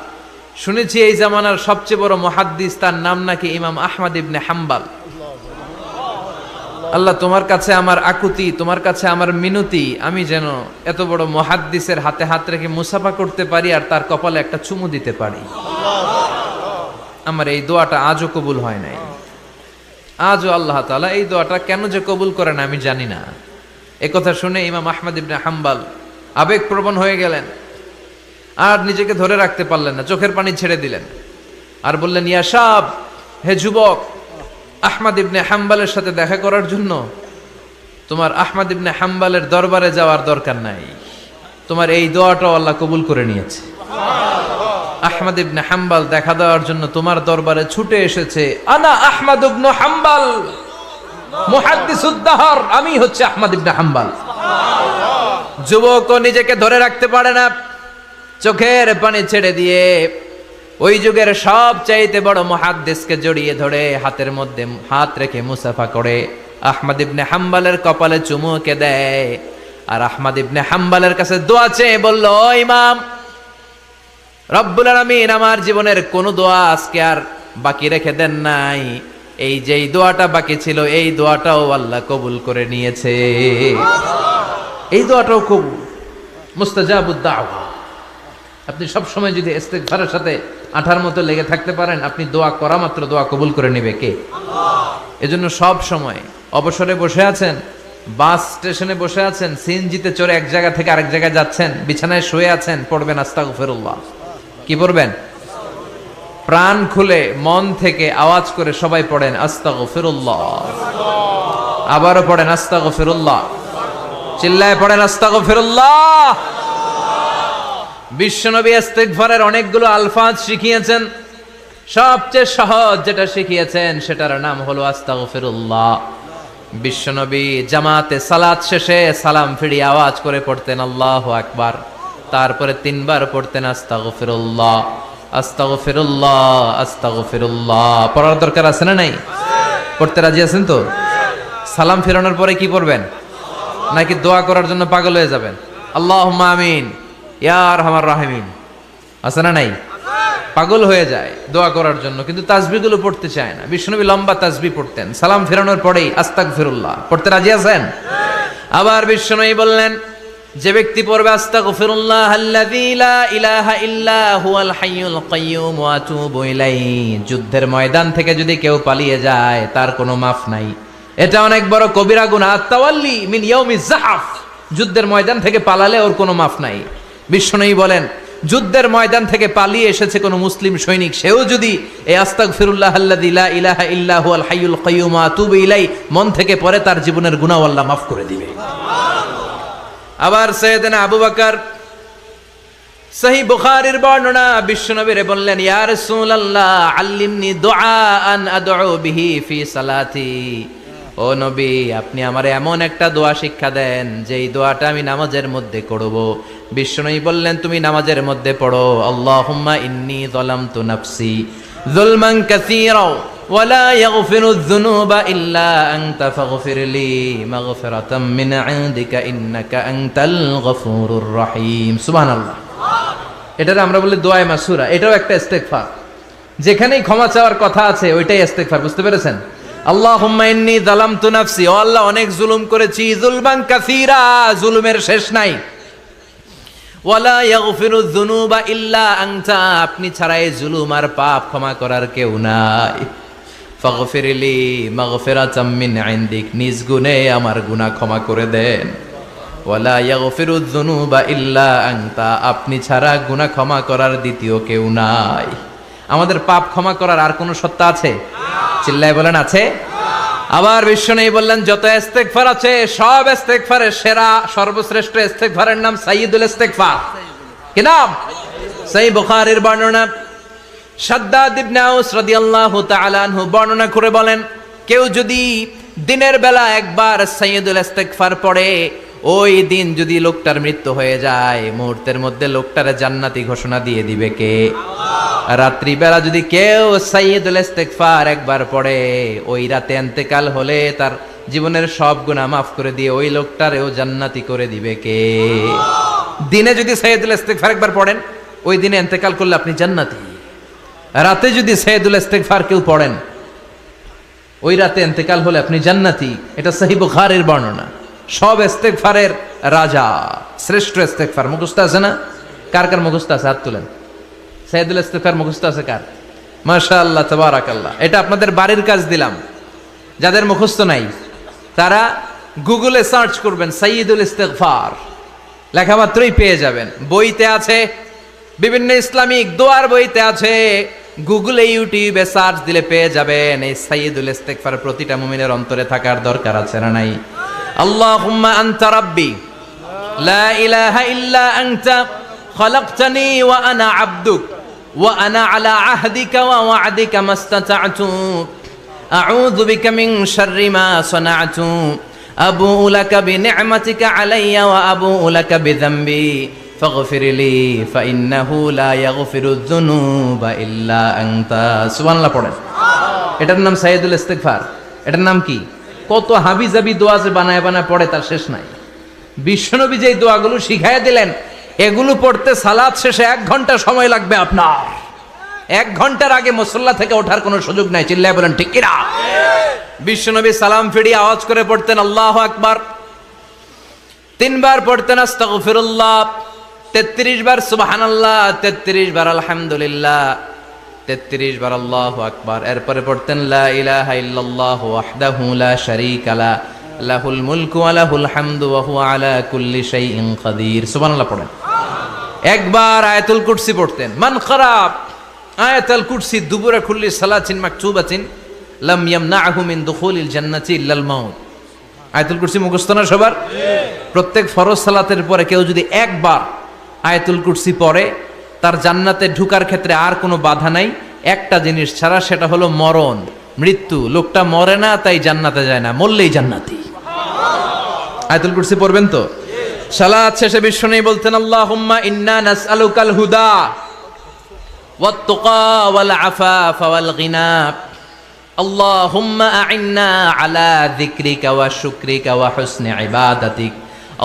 [SPEAKER 1] শুনেছি এই জামানার সবচেয়ে বড় মুহাদ্দিস, তার নাম নাকি ইমাম আহমদ ইবনে হাম্বল। আল্লাহ, তোমার কাছে আমার আকুতি, তোমার কাছে আমার মিনতি, আমি যেন এত বড় মুহাদ্দিসের হাতে হাত রেখে মুসাফা করতে পারি আর তার কপালে একটা চুমু দিতে পারি। আমার এই দোয়াটা আজও কবুল হয় নাই। আজও আল্লাহ তাআলা এই দোয়াটা কেন যে কবুল করে না আমি জানি না। একথা শুনে ইমাম আহমদ ইবনে হাম্বল আবেগপ্রবণ হয়ে গেলেন, আর নিজেকে ধরে রাখতে পারলেন না, চোখের পানি ছেড়ে দিলেন আর বললেন, ইয়া শাব, হে যুবক, আহমদ ইবনে হাম্বলের সাথে দেখা করার জন্য তোমার আহমদ ইবনে হাম্বলের দরবারে যাওয়ার দরকার নাই, তোমার এই দোয়াটাও আল্লাহ কবুল করে নিয়েছে। আহমদ ইবনে হাম্বল দেখা দেওয়ার জন্য তোমার দরবারে ছুটে এসেছে। আনা আহমদ ইবনে হাম্বল মুহাদ্দিসুদ দাহর, আমি হচ্ছে আহমদ ইবনে হাম্বল। যুবক নিজেকে ধরে রাখতে পারে না, চোখের পানি ছেড়ে দিয়ে ওই যুগের সব চাইতে বড় মুহাদ্দিসকে জড়িয়ে ধরে হাতের মধ্যে হাত রেখে মুসাফা করে আহমদ ইবনে হাম্বলের কপালে চুমুকে দেয়, আর আহমদ ইবনে হাম্বলের কাছে দোয়া চেয়ে বলল, ও ইমাম, রব্বুল আলামিন আমার জীবনের কোন দোয়া আজকে আর বাকি রেখে দেন নাই, এই যেই দোয়াটা বাকি ছিল এই দোয়াটাও আল্লাহ কবুল করে নিয়েছে। এই দোয়াটাও কবুল, মুস্তাজাবুদ দাওয়া। আপনি সব সময় যদি ইস্তেগফারের সাথে আঠার মতো লেগে থাকতে পারেন, আপনি দোয়া করা মাত্র দোয়া কবুল করে নেবে কে? এজন্য সব সময় অবসরে বসে আছেন, বাস স্টেশনে বসে আছেন, সিএনজিতে চড়ে এক জায়গা থেকে আরেক জায়গায় যাচ্ছেন, বিছানায় শুয়ে আছেন, পড়বেন আস্তাগফিরুল্লাহ। কি পড়বেন? প্রাণ খুলে মন থেকে আওয়াজ করে সবাই পড়েন আস্তাগফিরুল্লাহ। আবারও পড়েন আস্তাগফিরুল্লাহ, চিল্লায় পড়েন আস্তাগফিরুল্লাহ। বিশ্বনবী ইস্তেগফারের অনেকগুলো আলফাজ শিখিয়েছেন, সবচেয়ে সহজ যেটা শিখিয়েছেন সেটার নাম হলো আস্তাগফিরুল্লাহ। বিশ্বনবী জামাতে সালাত শেষে সালাম ফিরিয়ে আওয়াজ করে পড়তেন আল্লাহু আকবার, তারপরে 3 বার পড়তেন আস্তাগফিরুল্লাহ, আস্তাগফিরুল্লাহ, আস্তাগফিরুল্লাহ। পড়ার দরকার আছে না নাই? পড়তে রাজি আছেন তো? সালাম ফেরানোর পরে কি পড়বেন? নাকি দোয়া করার জন্য পাগল হয়ে যাবেন? আল্লাহুম্মা আমিন ইয়া আরহামার রাহিমিন আছে না নাই? পাগল হয়ে যায় দোয়া করার জন্য, কিন্তু তাসবিহগুলো পড়তে চায় না। বিশ্বনবী লম্বা তাসবিহ পড়তেন, সালাম ফেরানোর পরেই আস্তাগফিরুল্লাহ পড়তে রাজি আছেন? আবার বিশ্বনবী বললেন, যে ব্যক্তি পড়বে আস্তাগফিরুল্লাহ আল্লাযী লা ইলাহা ইল্লা হুয়াল হাইয়ুল কাইয়্যুম ওয়া আতুবু ইলাইহি, যুদ্ধের ময়দান থেকে যদি কেউ পালিয়ে যায় তার কোনো মাফ নাই। এটা অনেক বড় কবিরা গুনাহ। আত-তাওয়াল্লি মিন ইয়াউমিজ যাহফ, যুদ্ধের ময়দান থেকে পালালে ওর কোনো মাফ নাই। বিশ্বনবী বলেন, যুদ্ধের ময়দান থেকে পালিয়ে এসেছে কোনো মুসলিম সৈনিক, সেও যদি এই আস্তাগফিরুল্লাহ আল্লাযী লা ইলাহা ইল্লা হুয়াল হাইয়ুল কাইয়্যুম ওয়া আতুবু ইলাইহি মন থেকে পড়ে, তার জীবনের গুনাহ আল্লাহ মাফ করে দিবে। আবার সাইয়েদনা আবু বকর, সহিহ বুখারীর বর্ণনা, বিশ্বনবীরে বললেন, ইয়া রাসূলুল্লাহ আল্লিমনি দুআআন আদউ বিহি ফি সালাতি, ও নবী আপনি আমারে এমন একটা দোয়া শিক্ষা দেন যেই দোয়াটা আমি নামাজের মধ্যে করব। বিশ্বনবী বললেন, তুমি নামাজের মধ্যে পড়ো, আল্লাহুম্মা ইন্নী যালামতু নাফসি যুলমান কাসীরা ওয়া লা ইয়াগফিরুয যুনুবা ইল্লা আনতা ফাগফিরলি মাগফিরাতাম মিন ইনদিকা ইন্নাকা আনতাল গফুরুর রহিম। সুবহানাল্লাহ। এটারে আমরা বলি দোয়ায়ে মাসুরা, এটাও একটা ইস্তেগফার। যেখানেই ক্ষমা চাওয়ার কথা আছে ওইটাই ইস্তেগফার। বুঝতে পেরেছেন? আল্লাহুম্মা ইন্নী যালামতু নাফসি, ও আল্লাহ অনেক জুলুম করেছি, যুলমান কাসীরা, জুলুমের শেষ নাই, ওয়ালা ইয়াগফিরুয যুনুবা ইল্লা আনতা, আপনি ছাড়া এই জুলুম আর পাপ ক্ষমা করার কেউ নাই। ফাগফিরলি মাগফিরাতাম মিন ইনদিক, নিজ গুণে আমার গুনাহ ক্ষমা করে দেন। ওয়ালা ইয়াগফিরুয যুনুবা ইল্লা আনতা, আপনি ছাড়া গুনাহ ক্ষমা করার দ্বিতীয় কেউ নাই। আমাদের পাপ ক্ষমা করার আর কোনো সত্তা আছে? চিল্লায় বলেন আছে? আবার বিশ্বনবী বললেন, যত ইস্তেগফার আছে সব ইস্তেগফারের সেরা সর্বশ্রেষ্ঠ ইস্তেগফারের নাম সাইয়্যিদুল ইস্তেগফার। কি নাম? সহিহ বুখারীর বর্ণনা, শাদ্দাদ ইবনে আউস রাদিয়াল্লাহু তাআলা আনহু বর্ণনা করে বলেন, কেউ যদি দিনের বেলা একবার সাইয়্যিদুল ইস্তেগফার পড়ে, ওই দিন যদি লোকটার মৃত্যু হয়ে যায়, মুহূর্তের মধ্যে লোকটারে জান্নাতি ঘোষণা দিয়ে দিবে কে? রাত্রি বেলা যদি কেউ সাইয়্যিদুল ইস্তেগফার একবার পড়ে, ওই রাতে ইন্তেকাল হলে তার জীবনের সব গুনাহ মাফ করে দিয়ে ওই লোকটারেও জান্নাতি করে দিবে কে? দিনে যদি সাইয়্যিদুল ইস্তেগফার একবার পড়েন, ওই দিনে ইন্তেকাল করলে আপনি জান্নাতি। রাতে যদি সাইয়্যিদুল ইস্তেগফার কেউ পড়েন, ওই রাতে ইন্তেকাল হলে আপনি জান্নাতি। এটা সহিহ বুখারীর বর্ণনা। সব ইস্তেগফারের রাজা, শ্রেষ্ঠ ইস্তেগফার। মুখস্থ আছে না? কার কার মুখস্থ আছে? হাত তুলেন। সাইয়্যিদুল ইস্তেগফার মুখস্থ আছে কার? মাশাআল্লাহ, তাবারাকাল্লাহ। এটা আপনাদের বাড়ির কাজ দিলাম। যাদের মুখস্থ নাই তারা গুগলে সার্চ করবেন সাইয়্যিদুল ইস্তেগফার, লেখা মাত্রই পেয়ে যাবেন। বইতে আছে, বিভিন্ন ইসলামিক দোয়ার বইতে আছে, গুগলে ইউটিউবে সার্চ দিলে পেয়ে যাবেন। এই সাইয়্যিদুল ইস্তেগফার প্রতিটা মুমিনের অন্তরে থাকার দরকার আছে না নাই? আল্লাহুম্মা আনতা রাব্বি লা ইলাহা ইল্লা আনতা খালাকতানি ওয়া আনা আবদুক ওয়া আনা আলা আহদিকা ওয়া ওয়া'দিকা মাস্তাতা'তু আউযু বিকা মিন শাররি মা সানা'তু আবুউ লাকা বিনি'মাতিকা আলাইয়া ওয়া আবুউ লাকা বিযামবি ফাগফিরলি ফাইন্নাহু লা ইয়াগফিরুয যুনুবা ইল্লা আনতা। সুবহানাল্লাহ পড়েন। এটার নাম সাইয়্যিদুল ইস্তেগফার। এটার নাম কি? কত হাবিজাবি দোয়া যে বানায় বানায় পড়ে তার শেষ নাই। বিশ্বনবী যেই দোয়াগুলো শিখাইয়া দিলেন, এগুলো পড়তে সালাত শেষে 1 ঘন্টা সময় লাগবে আপনার। 1 ঘন্টার আগে মুসল্লা থেকে ওঠার কোনো সুযোগ নাই। চিল্লায় বলেন ঠিক কিনা? বিশ্বনবী সালাম ফিরিয়ে আওয়াজ করে পড়তেন আল্লাহু আকবার, 3 বার পড়তেন আস্তাগফিরুল্লাহ, 33 বার সুবহানাল্লাহ, 33 বার আলহামদুলিল্লাহ, 33 বার আল্লাহু আকবার। এরপরে পড়তেন লা ইলাহা ইল্লাল্লাহু ওয়াহদাহু লা শারীকা লা লাহুল মুলকু ওয়া লাহুল হামদু ওয়া হুয়া আলা কুল্লি শাইইন কাদির। সুবহানাল্লাহ পড়েন। একবার আয়াতুল কুরসি পড়তেন। মান খারাপ আয়াতুল কুরসি দুবুরা কুল্লি সালাতিন মাকতুবাতিন লাম ইয়ামনাহু মিন দুখুলিল জান্নাতি ইল্লাল মাউত। আয়াতুল কুরসি মুখস্থ না সবার? প্রত্যেক ফরজ সালাতের পরে কেউ যদি একবার আয়াতুল কুরসি পড়ে, তার জান্নাতে ঢুকার ক্ষেত্রে আর কোনো বাধা নাই, একটা জিনিস ছাড়া, সেটা হলো মরণ, মৃত্যু। লোকটা মরে না তাই জান্নাতে যায় না, মরলেই জান্নাতি। আয়াতুল কুরসি পড়বেন তো? সালাত শেষে বিশ্বনবী বলতেন আল্লাহুম্মা ইন্না নাসআলুকাল হুদা ওয়াত তুকা ওয়াল আফাফা ওয়াল গিনা আল্লাহুম্মা আ'ইন্না আলা যিকরিকা ওয়া শুকরিকা ওয়া হুসনি ইবাদাতিক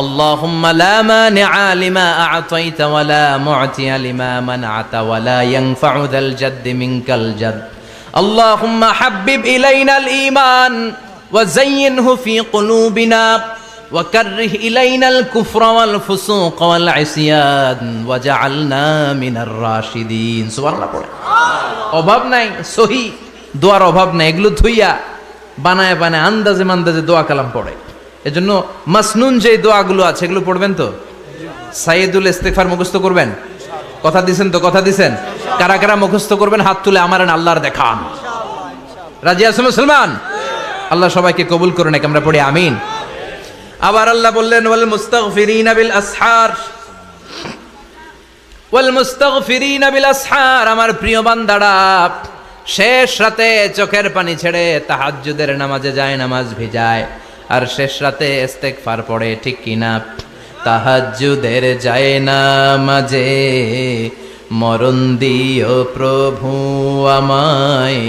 [SPEAKER 1] আল্লাহুম্মা লা মানিআ লিমা আ'তাইতা ওয়া লা মু'তিয়া লিমা মানআতা ওয়া লা ইয়ানফা'ু যাল জাদ্দি মিনকাল জাদ আল্লাহুম্মা হাব্বিব ইলাইনাল ঈমান ওয়া যায়্যিনহু ফি কুলুবিনা ওয়া কাররিহ ইলাইনাল কুফরা ওয়াল ফুসুক ওয়াল ইসয়ান ওয়াজআলনা মিনার রাশিদিন। সুবহানাল্লাহ পড়ে। অভাব নাই, সহি দোয়ার অভাব নাই, এগুলো ধুইয়া বানায় বানায় আন্দাজে মান্দাজে দোয়া কালাম পড়ে। এজন্য মাসনুন যে দোয়াগুলো আছে এগুলো পড়বেন তো। সাইয়্যিদুল ইস্তিগফার মুখস্থ করবেন, কথা দিছেন তো, কথা দিছেন। কারা কারা মুখস্থ করবেন হাত তুলে আমারেন আল্লাহর দেখান। রাজি আছেন মুসলমান? আল্লাহ সবাইকে কবুল করুন, আমরা পড়ি আমিন। আবার আল্লাহ বললেন ওয়াল মুস্তাগফিরিনা বিল আসহার, ওয়াল মুস্তাগফিরিনা বিল আসহার, আমার প্রিয় বান্দারা শেষ রাতে চোখের পানি ছেড়ে তাহাজ্জুদের নামাজে যায়, নামাজ ভিজায়, আর শেষ রাতে ইস্তেগফার পড়ে, ঠিক কিনা? তাহাজ্জুদের যায় নামাজে মরণ দিও প্রভু আমায়,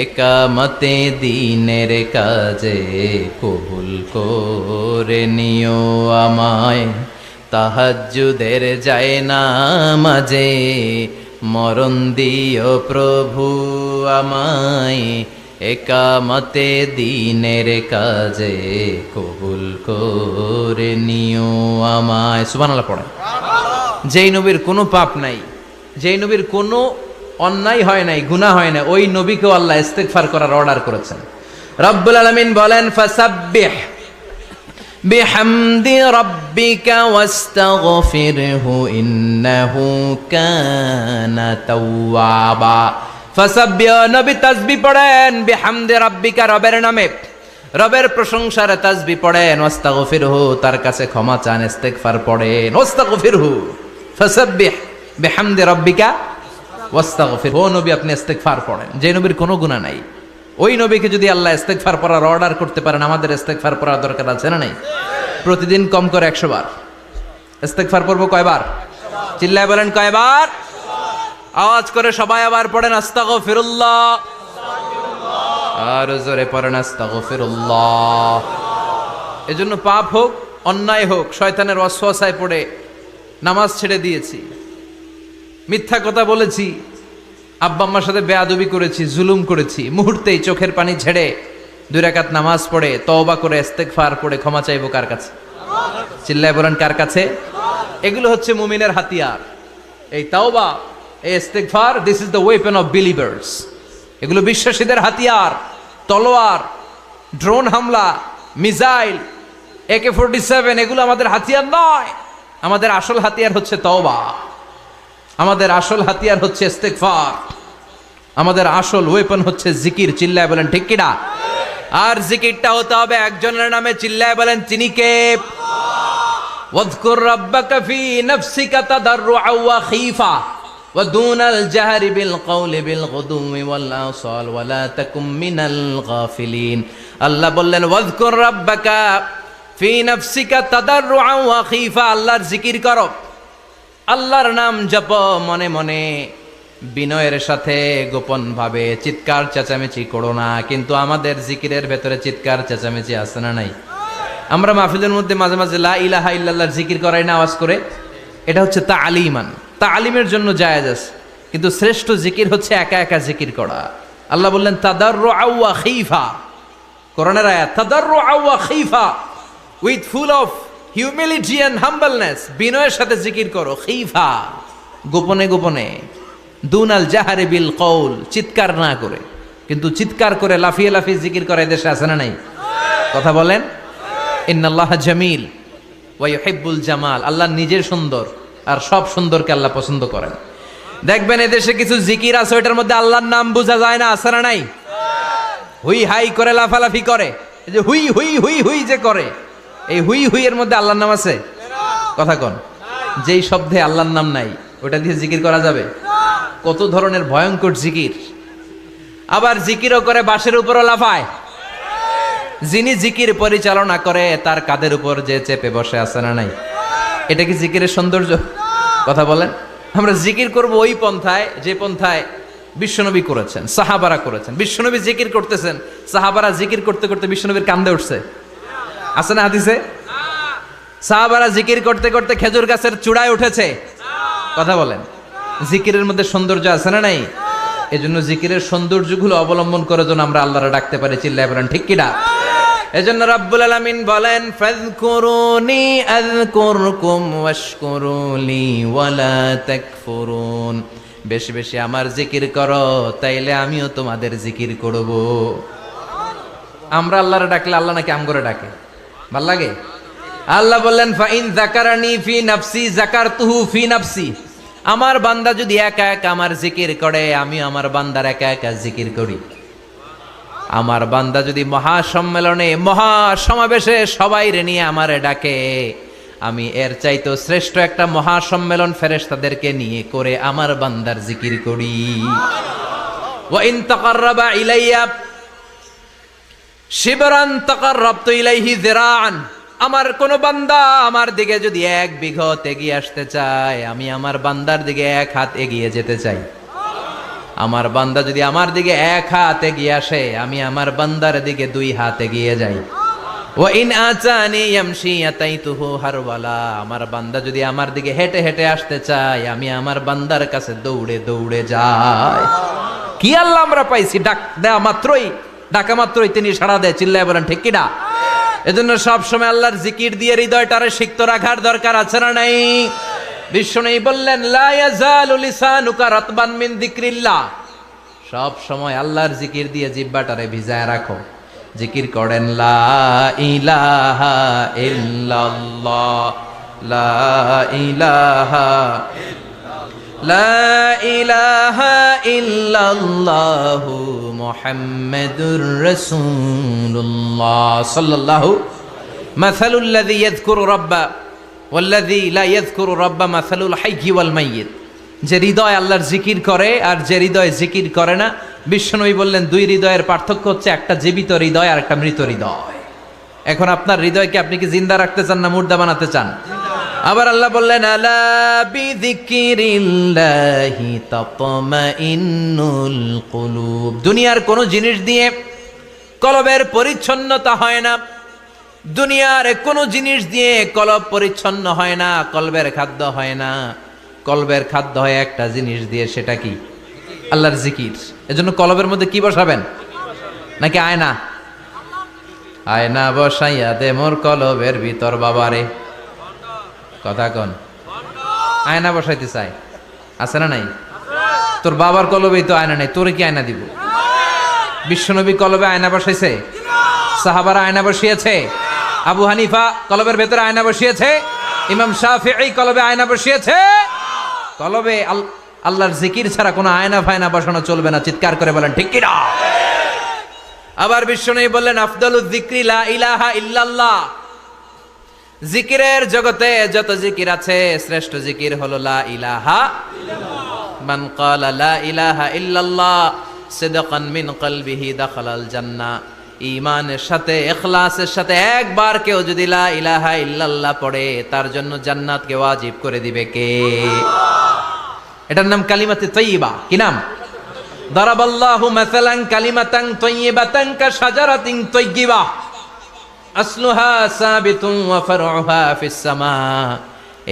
[SPEAKER 1] একামতে দিনের কাজে কবুল করে নিও আমায়। তাহাজ্জুদের যায় নামাজে মরণ দিও প্রভু আমায়, একামতে দিনের কাজে কবুল করে নিও আমায়। সুবহানাল্লাহ পড়ে। যেই নবীর কোনো পাপ নাই, যেই নবীর কোনো অন্যায় হয় নাই, গুনাহ হয় না, ওই নবীকেও আল্লাহ ইস্তিগফার করার অর্ডার করেছেন। রব্বুল আলামিন বলেন ফাসাব্বিহ বিহামদি রাব্বিকা ওয়াস্তাগফিরহু ইন্নাহু কানা তাওয়াবা। ফাসাব্বিহ, নবী তাসবিহ পড়েন, বিহামদি রাব্বিকা, রবের নামে, রবের প্রশংসার তাসবিহ পড়েন, ওয়াস্তাগফিরহু, তার কাছে ক্ষমা চান, ইস্তিগফার পড়েন, ওয়াস্তাগফিরহু, ফাসাব্বিহ বিহামদি রাব্বিকা ওয়াস্তাগফির। ও নবী আপনি ইস্তিগফার পড়েন। যে নবীর কোনো গুনাহ নাই, ওই নবীকে যদি আল্লাহ ইস্তিগফার পড়ার অর্ডার করতে পারেন, আমাদের ইস্তিগফার পড়ার দরকার আছে না নাই? প্রতিদিন কম করে 100 বার ইস্তিগফার পড়বো। কয়বার? চিল্লায় বলেন কয়বার? আওয়াজ করে সবাই আবার পড়েন আস্তাগফিরুল্লাহ, আর জোরে পড়েন আস্তাগফিরুল্লাহ। এজন্য পাপ হোক, অন্যায় হোক, শয়তানের ওয়াসওয়াসায় পড়ে নামাজ ছেড়ে দিয়েছি, মিথ্যা কথা বলেছি, আব্বা আম্মার সাথে বেয়াদবি করেছি, জুলুম করেছি, মুহূর্তেই চোখের পানি ঝেড়ে 2 রাকাত নামাজ পড়ে তওবা করে ইস্তিগফার পড়ে ক্ষমা চাইবো কার কাছে? চিল্লায় বলেন কার কাছে? এগুলো হচ্ছে মুমিনের হাতিয়ার। এই তওবা, এই ইস্তিগফার, this is the weapon of believers. এগুলো বিশ্বাসীদের হাতিয়ার। তলোয়ার, ড্রোন হামলা, মিসাইল, AK-47 এগুলো আমাদের হাতিয়ার নয়। আমাদের আসল হাতিয়ার হচ্ছে তওবা, আমাদের আসল হাতিয়ার হচ্ছে ইস্তিগফার, আমাদের আসল ওয়েপন হচ্ছে জিকির। চিল্লায় বলেন ঠিক কিনা? আর জিকিরটা হতে হবে একজনের নামে। চিল্লায় বলেন তিনি কে? ওয়াযকুর রাব্বাকা ফি নাফসিকা তাদাররুআ ওয়া খীফা ওয়া দুনাল জাহরি বিল কওলি বিল গুদুমি ওয়াল আসাল ওয়া লা তাকুম মিনাল গাফিলিন। আল্লাহ বললেন ওয়াযকুর রাব্বাকা ফি নাফসিকা তাদাররুআ ওয়া খীফা, আল্লাহর জিকির করো, আল্লাহর নাম জপ মনে মনে, বিনয়ের সাথে, গোপন ভাবে, চিৎকার চেঁচামেচি করো না। কিন্তু আমাদের জিকিরের ভেতরে চিৎকার চেঁচামেচি আছে না নাই? আমরা মাহফিলের মধ্যে মাঝে মাঝে লা ইলাহা ইল্লাল্লাহর জিকির করাই না আওয়াজ করে, এটা হচ্ছে তালিমান, তালিমের জন্য জায়েজ আছে। কিন্তু শ্রেষ্ঠ জিকির হচ্ছে একা একা জিকির করা। আল্লাহ বললেন তাদাররুআ ওয়া খীফা, কোরআনের আয়াত, তাদাররুআ ওয়া খীফা, with full of humility and humbleness, বিনয়ের সাথে জিকির করো। খীফা, গোপনে গোপনে, দুনাল জাহারি বিল কওল, চিৎকার না করে। কিন্তু চিৎকার করে লাফিয়ে লাফিয়ে জিকির করে দেশে আছে না নাই? কথা বলেন। ইন্নাল্লাহা জামিল ওয়া ইউহিব্বুল জামাল, আল্লাহ নিজে সুন্দর, আর সব সুন্দরকে আল্লাহ পছন্দ করেন। দেখবেন এদেশে কিছু জিকির আছে ওইটার মধ্যে আল্লাহর নাম বোঝা যায় না, আছে না নাই? হুই হাই করে লাফালাফি করে, এই যে হুই হুই হুই হুই যে করে, এই হুই হুই এর মধ্যে আল্লাহর নাম আছে? কথা কন। যেই শব্দে আল্লাহর নাম নাই ওটা দিয়ে জিকির করা যাবে? কত ধরনের ভয়ঙ্কর জিকির। আবার জিকিরও করে বাঁশের উপরও লাফায়। যিনি জিকির পরিচালনা করে তার কাঁধের উপর যে চেপে বসে আছে না নাই? এটা কি জিকিরের সৌন্দর্য? কথা বলেন। আমরা জিকির করব ওই পন্থায় যে পন্থায় বিশ্বনবী করেছেন, সাহাবারা করেছেন। বিশ্বনবী জিকির করতেছেন, সাহাবারা জিকির করতে করতে বিশ্বনবীর কান্দে উঠছে, আছে না হাদিসে? সাহাবারা জিকির করতে করতে খেজুর গাছের চূড়ায় উঠেছে। কথা বলেন, জিকিরের মধ্যে সৌন্দর্য আছে না নাই? এজন্য জিকিরের সৌন্দর্যগুলো অবলম্বন করে যেন আমরা আল্লাহরে ডাকতে পারি। চিল্লায় বলেন ঠিক কিনা? এজন্য রাব্বুল আলামিন বলেন, ফাযকুরুনি আযকুরকুম ওয়াশকুরুলি ওয়ালা তাকফুরুন। বেশি বেশি আমার জিকির করো, তাইলে আমিও তোমাদের জিকির করব। আমরা আল্লাহরে ডাকলে আল্লাহ নাকি আমগরে ডাকে, ভাল লাগে? আল্লাহ বললেন, ফাইন যাকারানি ফি নাফসি যাকারতুহু ফি নাফসি। আমার বান্দা যদি একা একা আমার জিকির করে, আমি আমার বান্দার একা একা জিকির করি। আমার বান্দা যদি মহাসম্মেলনে মহাসমাবেশে সবাই রে নিয়ে আমারে ডাকে, আমি এর চাইতো শ্রেষ্ঠ একটা মহাসম্মেলন ফেরেশতাদেরকে নিয়ে করে আমার বান্দার জিকির করি। ওয়া ইন তাকাররাবা ইলাইয়া শিবরান তাকাররাবতু ইলাইহি যিরাআন। আমার কোন বান্দা আমার দিকে যদি 1 বিঘত এগিয়ে আসতে চায়, আমি আমার বান্দার দিকে 1 হাত এগিয়ে যেতে চাই। আমার বান্দা যদি আমার দিকে 1 হাত এগিয়ে আসে, আমি আমার বান্দার দিকে 2 হাত এগিয়ে যাই। ওয়া ইন আতানি ইয়ামশি আতাইতুহু হারওয়ালা। আমার বান্দা যদি আমার দিকে হেঁটে হেঁটে আসতে চায়, আমি আমার বান্দার কাছে দৌড়ে দৌড়ে যাই। কি আল্লাহ আমরা পাইছি, ডাক দেয়া মাত্রই, ডাকা মাত্রই তিনি সাড়া দেয়। চিল্লায় বলেন ঠিক কিনা? এজন্য সব সময় আল্লাহর জিকির দিয়ে হৃদয়টারে সিক্ত রাখার দরকার আছে না নাই? বিশ্বনবী বললেন, লা ইয়াজালু লিসানুকা রাতবান মিন যিকরিল্লাহ। সব সময় আল্লাহর জিকির দিয়ে জিহ্বাটারে ভিজায় রাখো। জিকির করেন, লা ইলাহা ইল্লাল্লাহ, লা ইলাহা লা ইলাহা ইল্লাল্লাহু মুহাম্মাদুর রাসূলুল্লাহ সাল্লাল্লাহু। মাসালুল লাযী ইয়াযকুরু রাব্বা ওয়াল্লাযী লা ইয়াযকুরু রাব্বা মাসালুল হাইয়্যি ওয়াল মাইয়িত। যে হৃদয় আল্লাহর জিকির করে আর যে হৃদয় জিকির করে না, বিশ্বনবী বললেন 2 হৃদয়ের পার্থক্য হচ্ছে একটা জীবিত হৃদয় আর একটা মৃত হৃদয়। এখন আপনার হৃদয়কে আপনি কি জিন্দা রাখতে চান না মুর্দা বানাতে চান? আবার আল্লাহ বললেন, আলা বিযিকরিল্লাহি তাতমাইন্নুল কুলুব। দুনিয়ার কোন জিনিস দিয়ে কলবের পরিচ্ছন্নতা হয় না। দুনিয়ার কোন জিনিস দিয়ে কলব পরিচ্ছন্ন হয় না, কলবের খাদ্য হয় না। কলবের খাদ্য হয় একটা জিনিস দিয়ে, সেটা কি? আল্লাহর জিকির। এজন্য কলবের মধ্যে কি বসাবেন? নাকি আয়না? আয়না বসাইয়া দে মোর কলবের ভিতর বাবারে। কথা কন, আয়না বসাইতে চাই, আছে না নাই? তোর বাবার কলবেই তো আয়না নাই, তোরে কি আয়না দিব? বিশ্বনবী কলবে আয়না বসাইছে, সাহাবারা আয়না বসিয়েছে, আবু হানিফা কলবের ভেতরে আয়না বসিয়েছে, ইমাম শাফিঈ কলবে আয়না বসিয়েছে। কলবে আল্লাহর জিকির ছাড়া কোনো আয়না ফায়না বসানো চলবে না। চিৎকার করে বলেন ঠিক কিনা? আবার বিশ্বনবী বললেন, আফদালুয যিকরি লা ইলাহা ইল্লাল্লাহ। জিকিরের জগতে যত জিকির আছে, শ্রেষ্ঠ জিকির হলো লা ইলাহা ইল্লাল্লাহ। মান ক্বালা লা ইলাহা ইল্লাল্লাহ সিদকান মিন কলবিহি দাখালাল জান্নাহ। ঈমানের সাথে, ইখলাসের সাথে একবার কেউ যদি লা ইলাহা ইল্লাল্লাহ পড়ে, তার জন্য জান্নাতকে ওয়াজিব করে দিবে কে? এটার নাম কালিমাতে তাইয়্যিবা। কি নাম? দারাবাল্লাহু মাসালান কালিমাতান তাইয়্যিবাতান কাশাজারাতিন তাইয়্যিবা আসলুহা সাবিতুন ওয়া ফারউহা ফিস সামা।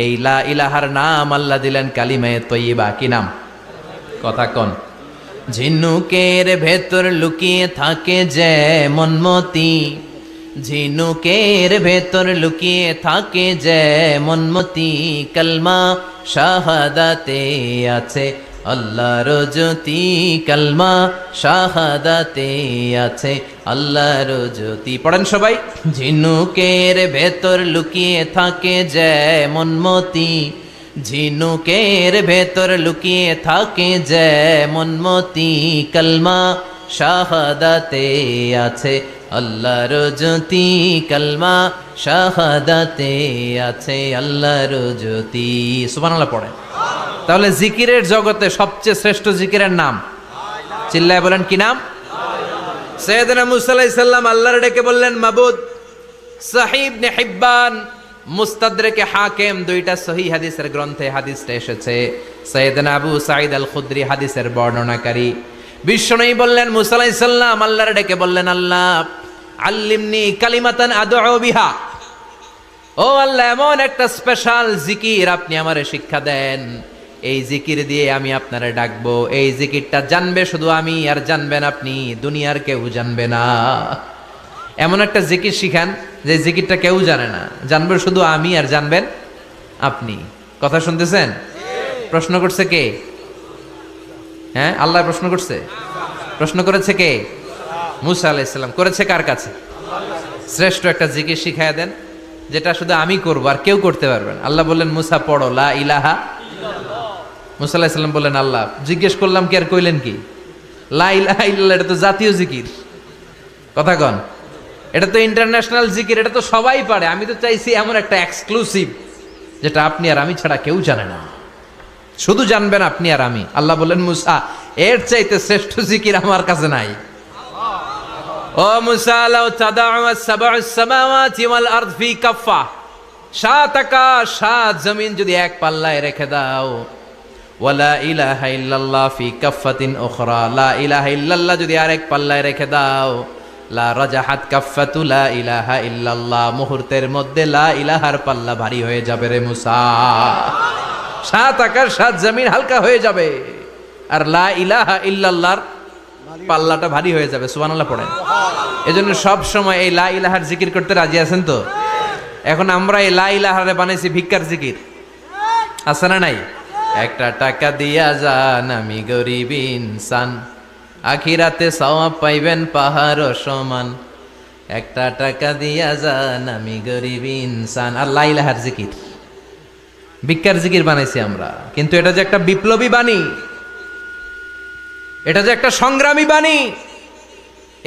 [SPEAKER 1] এই লা ইলাহার নাম আল্লাহ দিলেন কালিমায়ে তাইয়্যিবা। কি নাম? কথা কোন? ঝিনুকের ভেতর লুকিয়ে থাকে যেমন মতি, ঝিনুকের ভেতর লুকিয়ে থাকে যেমন মতি, কালমা শাহাদাতে আছে আল্লাহর জ্যোতি, কালমা শাহাদাতে আছে আল্লাহর জ্যোতি। পড়েন সবাই। ঝিনুকের ভেতর লুকিয়ে থাকে যেমন মতি, ঝিনুকের ভেতর লুকিয়ে থাকে যেমন মতি, কালমা শাহাদাতে আছে আল্লাহর জ্যোতি, কালমা শাহাদাতে আছে আল্লাহর জ্যোতি। সুবহানাল্লাহ পড়েন। তাহলে জিকিরের জগতে সবচেয়ে শ্রেষ্ঠ জিকিরের নাম, চিল্লায় বলেন কি নাম? সাইয়েদনা মুসা আলাইহিস সালাম আল্লাহর ডেকে বললেন, মাবুদ। সাহিহ ইবনে হিব্বান মুস্তাদরেকে হাকিম দুইটা সহিহ হাদিসের গ্রন্থে হাদিসটা এসেছে। সাইয়েদনা আবু সাঈদ আল খুদরি হাদিসের বর্ণনাকারী বিশ্বনবী বললেন, মুসা আলাইহিস সালাম আল্লাহর ডেকে বললেন, আল্লাহ আল্লিমনি কালিমাতান আদউ বিহা, ও আল্লাহ এমন একটা স্পেশাল জিকির আপনি আমারে শিক্ষা দেন, এই জিকির দিয়ে আমি আপনারে ডাকবো, এই জিকিরটা জানবে শুধু আমি আর জানবেন আপনি, দুনিয়ার কেউ জানবে না। এমন একটা জিকির শিখান যে জিকিরটা কেউ জানে না, জানবে শুধু আমি আর জানবেন আপনি। কথা শুনতেছেন? প্রশ্ন করছে কে? হ্যাঁ, আল্লাহ প্রশ্ন করছে। প্রশ্ন করেছে কে? মুসা আলাইহিস সালাম। করেছে কার কাছে? শ্রেষ্ঠ একটা জিকির শিখায়া দেন যেটা শুধু আমি করবো আর কেউ করতে পারবেন। আল্লাহ বললেন, মুসা পড়ো লা ইলাহা। মুসা আলাইহিস সালাম বললেন, আল্লাহ জিজ্ঞেস করলাম কি আর কইলেন কি? লা ইলাহা ইল্লাল্লাহ এটা তো জাতীয় জিকির। কথা কন, এটা তো ইন্টারন্যাশনাল জিকির, এটা তো সবাই পারে। আমি তো চাইছি এমন একটা এক্সক্লুসিভ যেটা আপনি আর আমি ছাড়া কেউ জানে না, শুধু জানবেন আপনি আর আমি। আল্লাহ বললেন, মুসা এর চাইতে শ্রেষ্ঠ জিকির আমার কাছে নাই। ও মুসা লাউ তাদাউ আস-সাবউস সামাওয়াতি ওয়াল আরদ ফি কাফফা, সাত আকাশ সাত জমিন যদি এক পাল্লায় রেখে দাও, ওয়ালা ইলাহা ইল্লাল্লাহ ফি কাফফাতিন উখরা, লা ইলাহা ইল্লাল্লাহ যদি আরেক পাল্লায় রেখে দাও, লা রাজাহাত কাফফাতু লা ইলাহা ইল্লাল্লাহ, মুহূর্তের মধ্যে লা ইলাহার পাল্লা ভারী হয়ে যাবে রে মুসা। সাত আকাশ সাত জমিন হালকা হয়ে যাবে আর লা ইলাহা ইল্লাল্লাহর পাল্লাটা ভারী হয়ে যাবে। সুবহানাল্লাহ পড়েন। এজন্য সব সময় এই লা ইলাহার জিকির করতে রাজি আছেন তো? এখন আমরা এই লা ইলাহারে বানাইছি ভিক্ষার জিকির, আছে না নাই? একটা টাকা দিয়া যান আমি গরিব ইনসান, আখিরাতে সওয়াব পাইবেন পাহাড় সমান। একটা টাকা দিয়া যান আমি গরিব ইনসান, আর লা ইলাহার জিকির ভিক্ষার জিকির বানাইছি আমরা। কিন্তু এটা যে একটা বিপ্লবী বাণী, এটা যে একটা সংগ্রামী বাণী,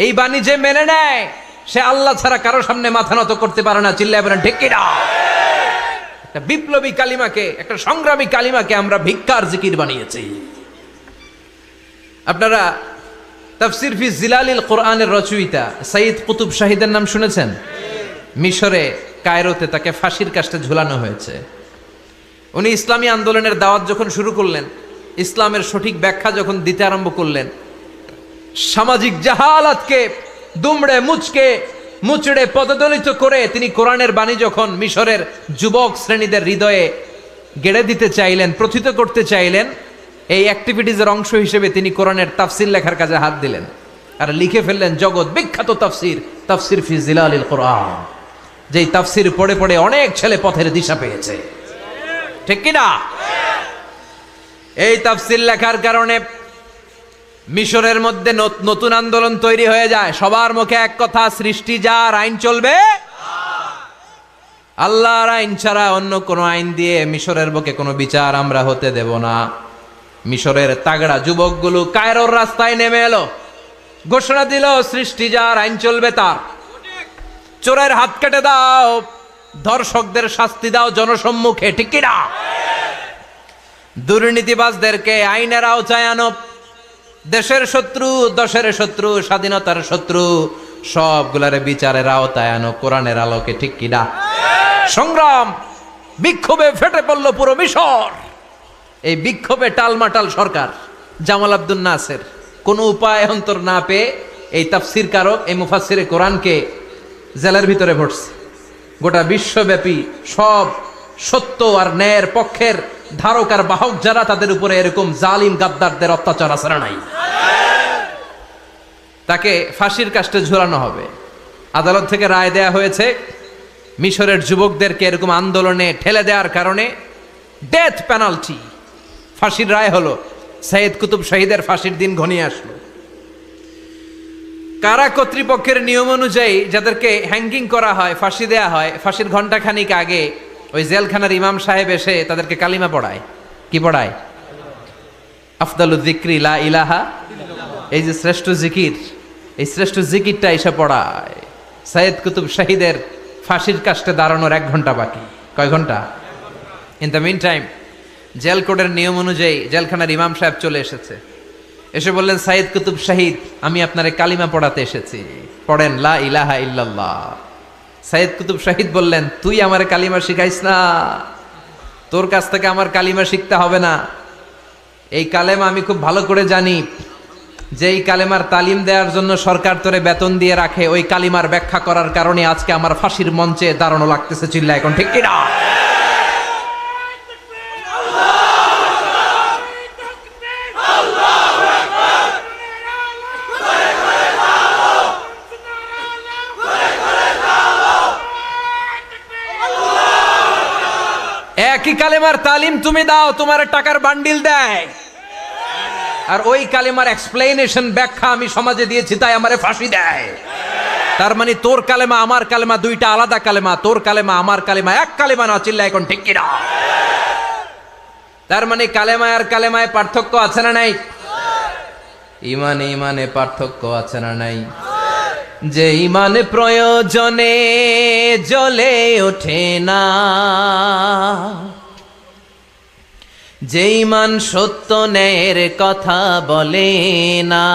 [SPEAKER 1] এই বাণী যে মেনে নেয় সে আল্লাহ ছাড়া কারো সামনে মাথা নত করতে পারে না। চিল্লায় বলেন ঠিক কিনা? একটা বিপ্লবী কালিমাকে, একটা সংগ্রামী কালিমাকে আমরা ভিক্ষার জিকির বানিয়েছি। আপনারা তাফসির ফি জিলালিল কোরআনের রচয়িতা সাইয়্যিদ কুতুব শাহীদের নাম শুনেছেন? মিশরে কায়রোতে তাকে ফাঁসির কাস্টে ঝুলানো হয়েছে। উনি ইসলামী আন্দোলনের দাওয়াত যখন শুরু করলেন, ইসলামের সঠিক ব্যাখ্যা যখন দিতে আরম্ভ করলেন, সামাজিক জাহালাতকে দুমড়ে মুচড়ে পদদলিত করে তিনি কোরআনের বাণী যখন মিশরের যুবক শ্রেণীদের হৃদয়ে গেড়ে দিতে চাইলেন, প্রথিত করতে চাইলেন, এই অ্যাক্টিভিটিজের অংশ হিসেবে তিনি কোরআনের তাফসির লেখার কাজে হাত দিলেন আর লিখে ফেললেন জগৎ বিখ্যাত তাফসির, তাফসির ফি জিলালিল কোরআন, যেই তাফসির পড়ে পড়ে অনেক ছেলে পথের দিশা পেয়েছে। ঠিক কিনা? এই তাফসির লেখার কারণে মিশরের মধ্যে নতুন আন্দোলন তৈরি হয়ে যায়। সবার মুখে এক কথা, সৃষ্টি যার, আইন চলবে আল্লাহর আইন ছাড়া অন্য কোনো আইন দিয়ে মিশরের বুকে কোনো বিচার আমরা হতে দেব না। মিশরের তাগড়া যুবকগুলো কায়রোর রাস্তায় নেমে এলো, ঘোষণা দিল সৃষ্টি যার, আইন চলবে তার। চোরের হাত কেটে দাও, ধর্ষকদের শাস্তি দাও জনসম্মুখে। ঠিক কিনা? দুর্নীতিবাজদেরকে আইনের আওতায় আনো। দেশের শত্রু, দশের শত্রু, স্বাধীনতার শত্রু সবগুলারে বিচারের আওতায় আনো কোরআনের আলোকে। ঠিক কিনা? সংগ্রাম, বিক্ষোভে ফেটে পড়ল পুরো মিশর। এই বিক্ষোভে টালমাটাল সরকার, জামাল আব্দুল নাসের কোনো উপায় অন্তর না পেয়ে এই তাফসির কারক, এই মুফাসসিরে কোরআনকে জেলের ভিতরে ভরছে। গোটা বিশ্বব্যাপী সব সত্য আর ন্যায়ের পক্ষের ধারক আর বাহক যারা, তাদের উপরে এরকম জালিম গাদ্দারদের অত্যাচার আছে না নাই? তাকে ফাঁসির কাস্টে ঝুলানো হবে। আদালত থেকে রায় দেয়া হয়েছে, মিশরের যুবকদেরকে এরকম আন্দোলনে ঠেলে দেওয়ার কারণে ডেথ পেনাল্টি, ফাঁসির রায় হলো। সাইয়্যিদ কুতুব শাহীদের ফাঁসির দিন ঘনিয়ে আসলো। কারা কর্তৃপক্ষের নিয়ম অনুযায়ী যাদেরকে হ্যাঙ্গিং করা হয়, ফাঁসি দেয়া হয়, ফাঁসির ঘণ্টাখানিক আগে ওই জেলখানার ইমাম সাহেব এসে তাদেরকে কালিমা পড়ায়। কি পড়ায়? আফদালুয যিকরি লা ইলাহা, এই যে শ্রেষ্ঠ জিকির, এই শ্রেষ্ঠ জিকিরটা এসে পড়ায়। সাইয়্যিদ কুতুব শাহীদের ফাঁসির কাস্টে দাঁড়ানোর 1 ঘন্টা বাকি। কয় ঘন্টা? In the mean time jail কোডের নিয়ম অনুযায়ী জেলখানার ইমাম সাহেব চলে এসেছে। এসে বললেন, সাইয়্যিদ কুতুব শাহীদ, আমি আপনারে কালিমা পড়াতে এসেছি, পড়েন লা ইলাহা ইল্লাল্লাহ। সাইয়েদ কুতুব শাহিদ বললেন, তুই আমার কালিমা শিখাইস না, তোর কাছ থেকে আমার কালিমা শিখতে হবে না। এই কালেমা আমি খুব ভালো করে জানি, যে এই কালেমার তালিম দেওয়ার জন্য সরকার তোরে বেতন দিয়ে রাখে, ওই কালিমার ব্যাখ্যা করার কারণে আজকে আমার ফাঁসির মঞ্চে দাঁড়ানো লাগতেছে। চিল্লা এখন ঠিক কিনা? একই কালেমার তালিম তুমি দাও, তোমার টাকার বান্ডিল দেয়, আর ওই কালেমার এক্সপ্লেনেশন ব্যাখ্যা আমি সমাজে দিয়েছি তাই আমারে ফাঁসি দেয়। তার মানে তোর কালেমা আমার কালেমা দুইটা আলাদা কালেমা, তোর কালেমা আমার কালেমা এক কালেমা না। চিল্লা এখন ঠিক কিনা? তার মানে কালেমায় আর কালেমায় পার্থক্য আছে না নাই? ইমানে ইমানে পার্থক্য আছে না নাই? যে ইমান প্রয়োজনে জ্বলে ওঠে না, যে ইমান সত্য ন্যায়ের কথা বলে না,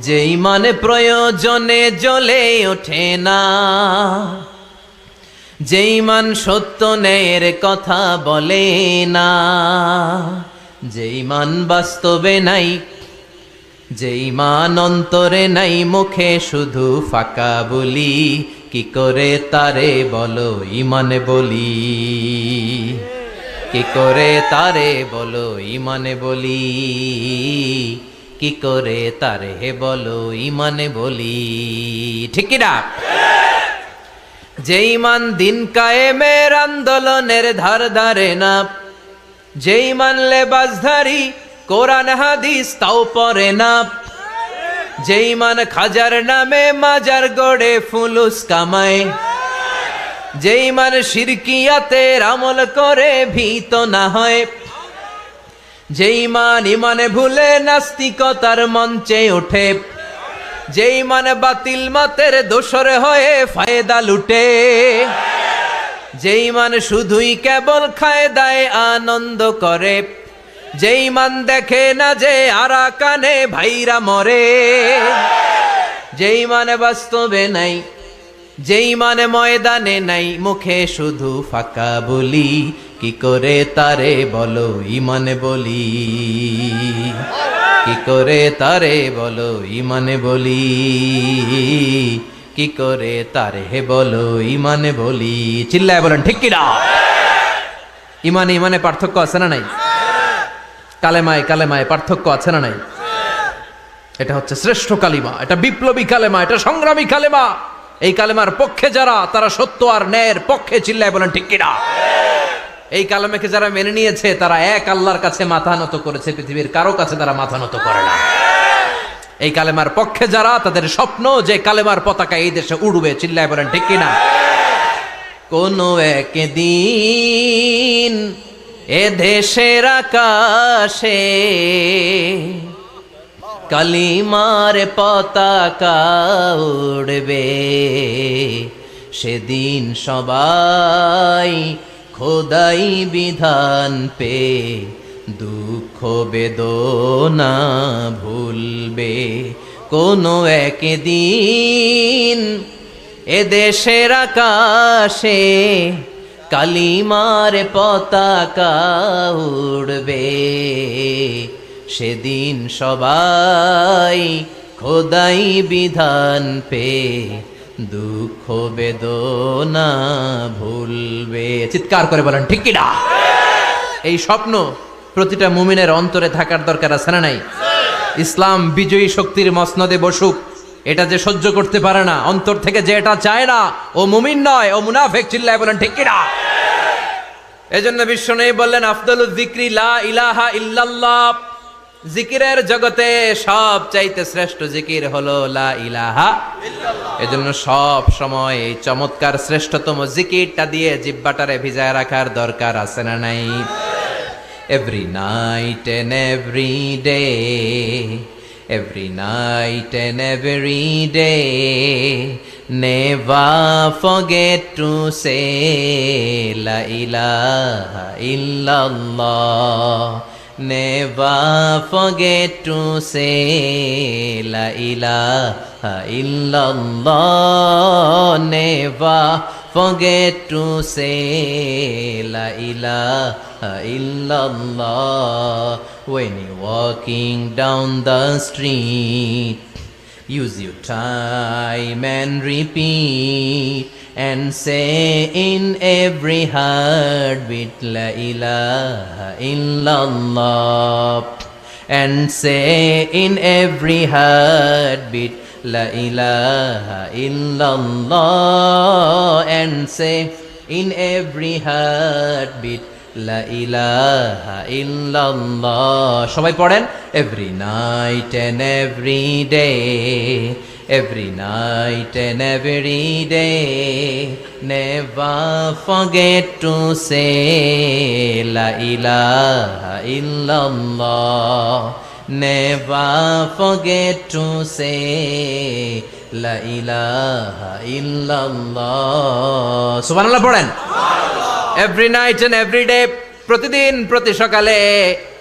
[SPEAKER 1] যে ইমান প্রয়োজনে জ্বলে ওঠে না, যে ইমান সত্য ন্যায়ের কথা বলে না, যে ইমান বাস্তবে নাই, যে ইমান অন্তরে নাই, মুখে শুধু ফাঁকা বলি, কি করে তারে বলো ইমানে বলি, কি করে তারে বলো ইমানে বলি, কি করে তারে বলো ইমানে বলি। ঠিক কিনা? যে ইমান দিন কায়েমের আন্দোলনের ধার ধারে না, যে ইমান লেবাসধারী কোরআন হাদিস তাও পড়ে না, যে ইমান খাজার নামে মাজার গড়ে ফুলুস কামায়, যে ইমান শিরকিয়াতের আমল করে ভীত না হয়, যে ইমান ইমানে ভুলে নাস্তিকতার মঞ্চে ওঠে, যে ইমান বাতিল মতের দোসর হয়ে ফায়দা লুটে, যে ইমান শুধুই কেবল খায় দায় আনন্দ করে, যে ইমান দেখে না যে আরাকানে ভাইরা মরে, যে ইমান বাস্তবে নাই, যে ইমান ময়দানে নাই, মুখে শুধু ফাঁকা বলি, কি করে তারে বলো ইমানে বলি, কি করে তারে বলো ইমানে বলি, কি করে তারে বলো ইমানে বলি। চিল্লায় বলেন ঠিক কিনা? ইমানে ইমানে পার্থক্য আছে না নাই? কালেমায় কালেমায় পার্থক্য আছে না নাই? এটা হচ্ছে শ্রেষ্ঠ কালিমা, এটা বিপ্লবী কালেমা, এটা সংগ্রামী কালেমা। এই কালেমার পক্ষে যারা, তারা সত্য আর ন্যায়ের পক্ষে। চিল্লায় বলেন ঠিক কিনা? এই কালেমাকে যারা মেনে নিয়েছে তারা এক আল্লাহর কাছে মাথা নত করেছে, পৃথিবীর কারো কাছে তারা মাথা নত করে না। এই কালেমার পক্ষে যারা, তাদের স্বপ্ন যে কালেমার পতাকা এই দেশে উড়বে। চিল্লায় বলেন ঠিক কিনা? কোনো একদিন এ দেশের আকাশে কালিমার পতাকা উড়বে, সেদিন সবাই খোদাই বিধান পে দুঃখ বেদনা ভুলবে। কোনো একদিন এ দেশের আকাশে কালিমার পতাকা উড়বে, সেদিন সবাই খোদাই বিধান পে দুঃখ বেদনা ভুলবে। চিৎকার করে বলেন ঠিক কিনা? এই স্বপ্ন প্রতিটা মুমিনের অন্তরে থাকার দরকার আছে না নাই? ইসলাম বিজয়ী শক্তির মসনদে বসুক, এটা যে সহ্য করতে পারে না, অন্তর থেকে যে এটা চায় না, ও মুমিন নয়, ও মুনাফিক। চিল্লায় বলেন ঠিক কিনা? এজন্য বিশ্বনবী বললেন, আফদালুজ যিকরি লা ইলাহা ইল্লাল্লাহ। জিকিরের জগতে সব চাইতে শ্রেষ্ঠ জিকির হলো লা ইলাহা ইল্লাল্লাহ। এজন্য সব সময় এই চমৎকার শ্রেষ্ঠতম জিকিরটা দিয়ে জিহ্বাটারে ভিজায় রাখার দরকার আছে না নাই? Every night and every day, every night and every day, never forget to say La ilaha illallah. never forget to say la ilaha illallah, never forget to say la ilaha illallah. When you're walking down the street, use your time and repeat and say in every heartbeat la ilaha illallah, and say in every heartbeat la ilaha illallah, and say in every heartbeat la ilaha illallah. সবাই পড়েন, every night and every day, every night and every day, never forget to say la ilaha illallah, never forget to say la ilaha illallah. সুবহানাল্লাহ পড়েন, every night and every day, প্রতিদিন প্রতি সকালে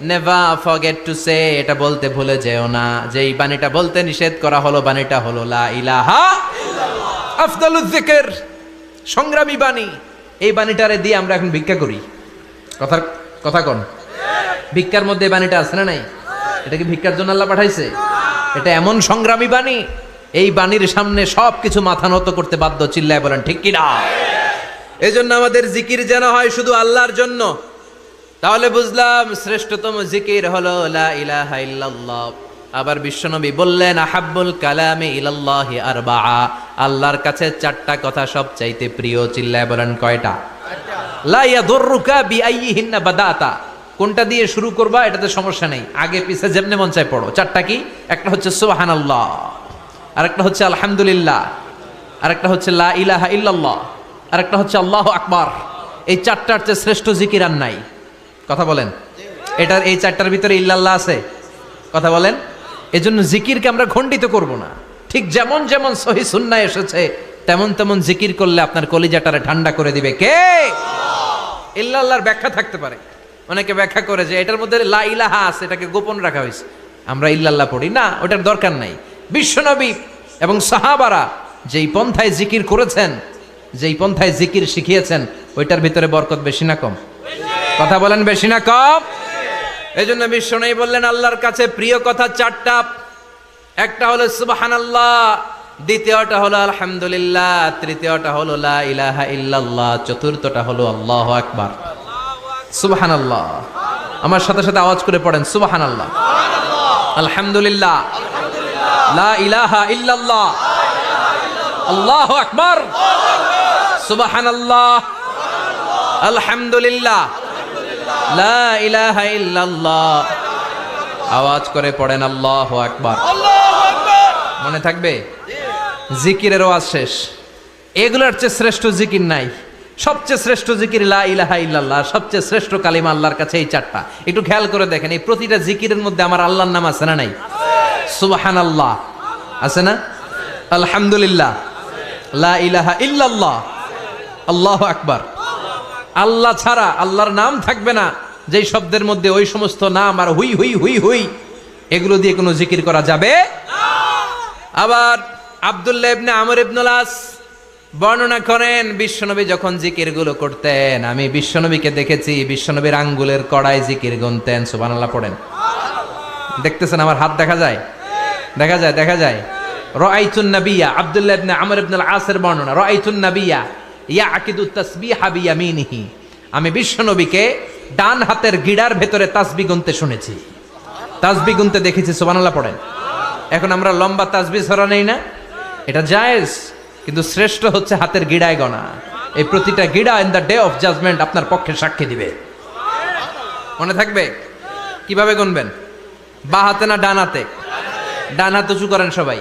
[SPEAKER 1] never forget to say, এটা বলতে ভুলে যেও না যে এই বাণীটা বলতে নিষেধ করা হলো, বাণীটা হলো লা ইলাহা ইল্লাল্লাহ, আফদালুজ যিকর, সংগ্রামী বাণী। এই বাণীটারে দিয়ে আমরা এখন ভিক্ষা করি। কথা কোন ভিক্ষার মধ্যে বাণীটা আছে না নাই? এটা কি ভিক্ষার জন্য আল্লাহ পাঠাইছে? এটা এমন সংগ্রামী বাণী, এই বাণীর সামনে সবকিছু মাথা নত করতে বাধ্য। চিল্লায় বলেন ঠিক কিনা? এই জন্য আমাদের জিকির যেন হয় শুধু আল্লাহর জন্য। তাহলে বুঝলাম শ্রেষ্ঠতম জিকির হলো লা ইলাহা ইল্লাল্লাহ। আবার বিশ্বনবী বললেন আহাব্বুল কালামি ইলাল্লাহি আরবাআ, আল্লাহর কাছে চারটা কথা সবচাইতে প্রিয়। চিল্লায় বলেন কয়টা? লা ইয়াদুররুকা বিআইয়িহিন্না বাদাতা, কোনটা দিয়ে শুরু করবা এটাতে সমস্যা নেই, আগে পিছে যেমনে মন চায় পড়ো। চারটা কি? একটা হচ্ছে সুবহানাল্লাহ, আরেকটা হচ্ছে আলহামদুলিল্লাহ, আরেকটা হচ্ছে লা ইলাহা ইল্লাল্লাহ, আরেকটা হচ্ছে আল্লাহু আকবার। এই চারটার চেয়ে শ্রেষ্ঠ জিকির আর নাই। কথা বলেন, এটার এই চারটার ভিতরে ইল্লাল্লাহ আছে? কথা বলেন। এজন্য জিকিরকে আমরা খণ্ডিত করব না। ঠিক যেমন যেমন সহিহ সুন্নাহ এসেছে তেমন তেমন জিকির করলে আপনার কলিজাটারে ঠান্ডা করে দিবে কে? ইল্লাল্লাহর ব্যাখ্যা থাকতে পারে, অনেকে ব্যাখ্যা করে যে এটার মধ্যে লা ইলাহা আছে, এটাকে গোপন রাখা হয়েছে, আমরা ইল্লাল্লাহ পড়ি না, ওটার দরকার নাই। বিশ্বনবী এবং সাহাবারা যেই পন্থায় জিকির করেছেন, যেই পন্থায় জিকির শিখিয়েছেন, ওইটার ভিতরে বরকত বেশি না কম? কথা বলেন, বেশি না কম? এই জন্য বিশ্বনবী বললেন আল্লাহর কাছে প্রিয় কথা চারটা। একটা হলো সুবহানাল্লাহ, দ্বিতীয়টা হলো আলহামদুলিল্লাহ, তৃতীয়টা হলো লা ইলাহা ইল্লাল্লাহ, চতুর্থটা হলো আল্লাহু আকবার। সুবহানাল্লাহ, আমার সাথে সাথে আওয়াজ করে পড়েন সুবহানাল্লাহ, আলহামদুলিল্লাহ, লা ইলাহা ইল্লাল্লাহ, আল্লাহু আকবার, সুবহানাল্লাহ, আলহামদুলিল্লাহ, লা ইলাহা ইল্লাল্লাহ। আওয়াজ করে পড়েন আল্লাহু আকবার। মনে থাকবে? জিকিরের ওয়াজ শেষ। এগুলোর চেয়ে শ্রেষ্ঠ জিকির নাই। সবচেয়ে শ্রেষ্ঠ জিকির লা ইলাহা ইল্লাল্লাহ, সবচেয়ে শ্রেষ্ঠ কালিমা আল্লাহর কাছে এই চারটা। একটু খেয়াল করে দেখেন, এই প্রতিটা জিকিরের মধ্যে আমার আল্লাহর নাম আছে না নাই? সুবহানাল্লাহ আছে না? আলহামদুলিল্লাহ, লা ইলাহা ইল্লাল্লাহ, আল্লাহু আকবার। আল্লাহ ছাড়া আল্লাহর নাম থাকবে না যেই শব্দের মধ্যে ওই সমস্ত নাম আর হুই হুই হুই হুই এগুলো দিয়ে কোনো জিকির করা যাবে না। আবার আব্দুল্লাহ ইবনে আমর ইবনুল আস বর্ণনা করেন বিশ্বনবী যখন জিকিরগুলো করতেন, আমি বিশ্বনবীকে দেখেছি বিশ্বনবীর আঙ্গুলের কড়ায় জিকির গুনতেন। সুবহানাল্লাহ পড়েন। দেখতেছেন আমার হাত দেখা যায়? দেখা যায়, দেখা যায়। রাআইতুন নাবিয়্যা, আব্দুল্লাহ ইবনে আমর ইবনুল আসের বর্ণনা, রাআইতুন নাবিয়্যা ইয়াকিদু তাসবিহা বিয়ামিনিহি, আমি বিশ্বনবীকে ডান হাতের গিড়ার ভেতরে তাসবিহ গুনতে শুনেছি, তাসবিহ গুনতে দেখেছি। সুবহানাল্লাহ পড়েন। এখন আমরা লম্বা তাসবিহ ছড়া নেই না, এটা জায়েজ, কিন্তু শ্রেষ্ঠ হচ্ছে হাতের গিড়ায় গণা। এই প্রতিটা গিড়া in the day of judgement আপনার পক্ষে সাক্ষী দিবে। মনে থাকবে? কিভাবে গুনবেন? বা হাতে না ডান হাতে? ডান হাত উঁচু করেন সবাই,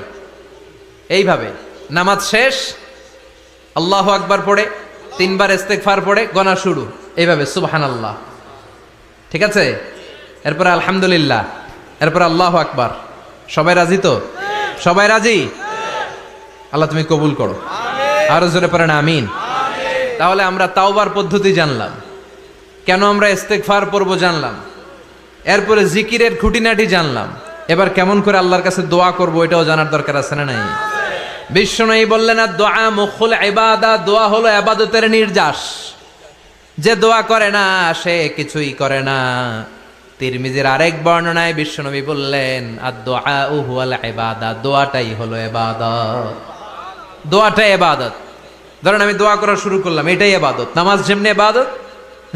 [SPEAKER 1] এইভাবে। নামাজ শেষ, আল্লাহু আকবার পড়ে 3 বার ইস্তেগফার পড়ে গণা শুরু, এইভাবে সুবহানাল্লাহ। ঠিক আছে? এরপরে আলহামদুলিল্লাহ, এরপরে আল্লাহু আকবার। সবাই রাজি তো? সবাই রাজি? আল্লাহ তুমি কবুল করো। আরো জোরে পড়েন আমিন। তাহলে আমরা তাওবার পদ্ধতি জানলাম, কেন আমরা ইস্তেগফার পড়বো জানলাম, এরপরে জিকিরের খুঁটিনাটি জানলাম, এবার কেমন করে আল্লাহর কাছে দোয়া করব এটাও জানার দরকার আছে না নাই? বিশ্বনবী বললেন আর দোয়া মুখুল ইবাদা, দোয়া হলো ইবাদতের নির্যাস। যে দোয়া করে না সে কিছুই করে না। তিরমিজির আরেক বর্ণনায় বিশ্বনবী বললেন আর দোয়া হুয়াল ইবাদা, দোয়াটাই হলো ইবাদত। দোয়াটাই ইবাদত। ধরেন আমি দোয়া করা শুরু করলাম, এটাই ইবাদত। নামাজ যেমনি ইবাদত,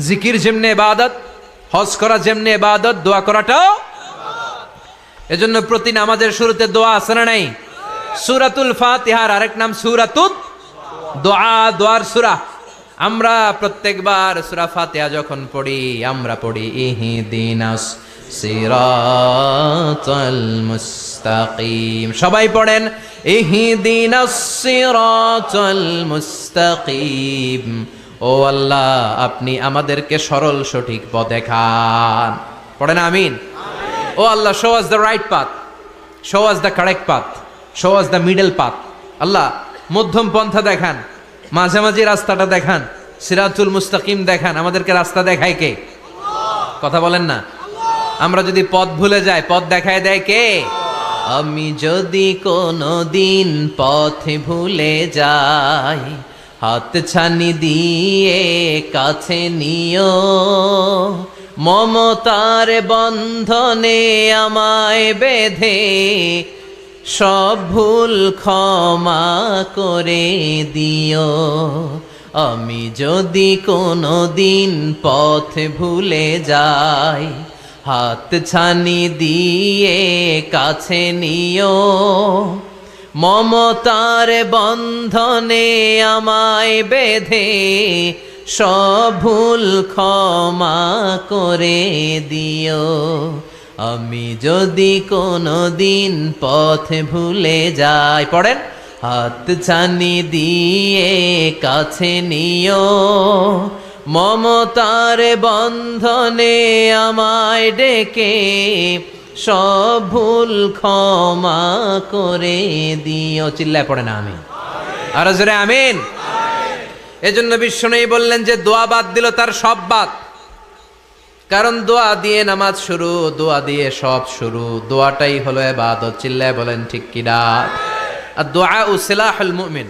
[SPEAKER 1] জিকির যেমনি ইবাদত, হজ করা যেমনি ইবাদত, দোয়া করাটাও। এজন্য প্রতি নামাজের শুরুতে দোয়া আছে না নাই? সূরাতুল ফাতিহার আরেক নাম সূরাতুদ দোয়া, দোয়ার সূরা। আমরা প্রত্যেকবার সূরা ফাতিহা যখন পড়ি আমরা পড়ি ইহদিনাস সিরাতাল মুস্তাকিম। সবাই পড়েন ইহদিনাস সিরাতাল মুস্তাকিম। ও আল্লাহ, আপনি আমাদেরকে সরল সঠিক পথ দেখান। পড়েন আমিন। ও আল্লাহ, show us the right path, show us the correct path, show us the middle path. আল্লাহ মধ্যম পন্থা দেখান, মাঝামাঝি রাস্তাটা দেখান, সিরাতুল মুস্তাকিম দেখান। আমাদেরকে রাস্তা দেখায় কে? কথা বলেন না। আমরা যদি পথ ভুলে যাই, পথ দেখায় দেয় কে? আমি যদি কোনো দিন পথ ভুলে যাই, হাত ছানি দিয়ে কাছে নিও, মমতার বন্ধনে আমায় বেঁধে সব ভুল ক্ষমা করে দিও। আমি যদি কোনো দিন পথ ভুলে যাই, হাত ছানি দিয়ে কাছে নিও, মমতার বন্ধনে আমায় বেঁধে সব ভুল ক্ষমা করে দিও। আমি যদি কোনো দিন পথ ভুলে যাই, পড়েন হাত ছানি দিয়ে কাছে নিও, মমতার বন্ধনে আমায় ডেকে সব ভুল ক্ষমা করে দিও। চিল্লায় পড়ে না আমি আর জোরে আমিন। এজন্য বিশ্বনবী বললেন যে দোয়া বাদ দিল তার সব বাদ। কারণ দোয়া দিয়ে নামাজ শুরু, দোয়া দিয়ে সব শুরু। দোয়াটাই হলো ইবাদত। চিল্লায় বলেন ঠিক কিনা? আর দোয়া ও সিলাহুল মুমিন,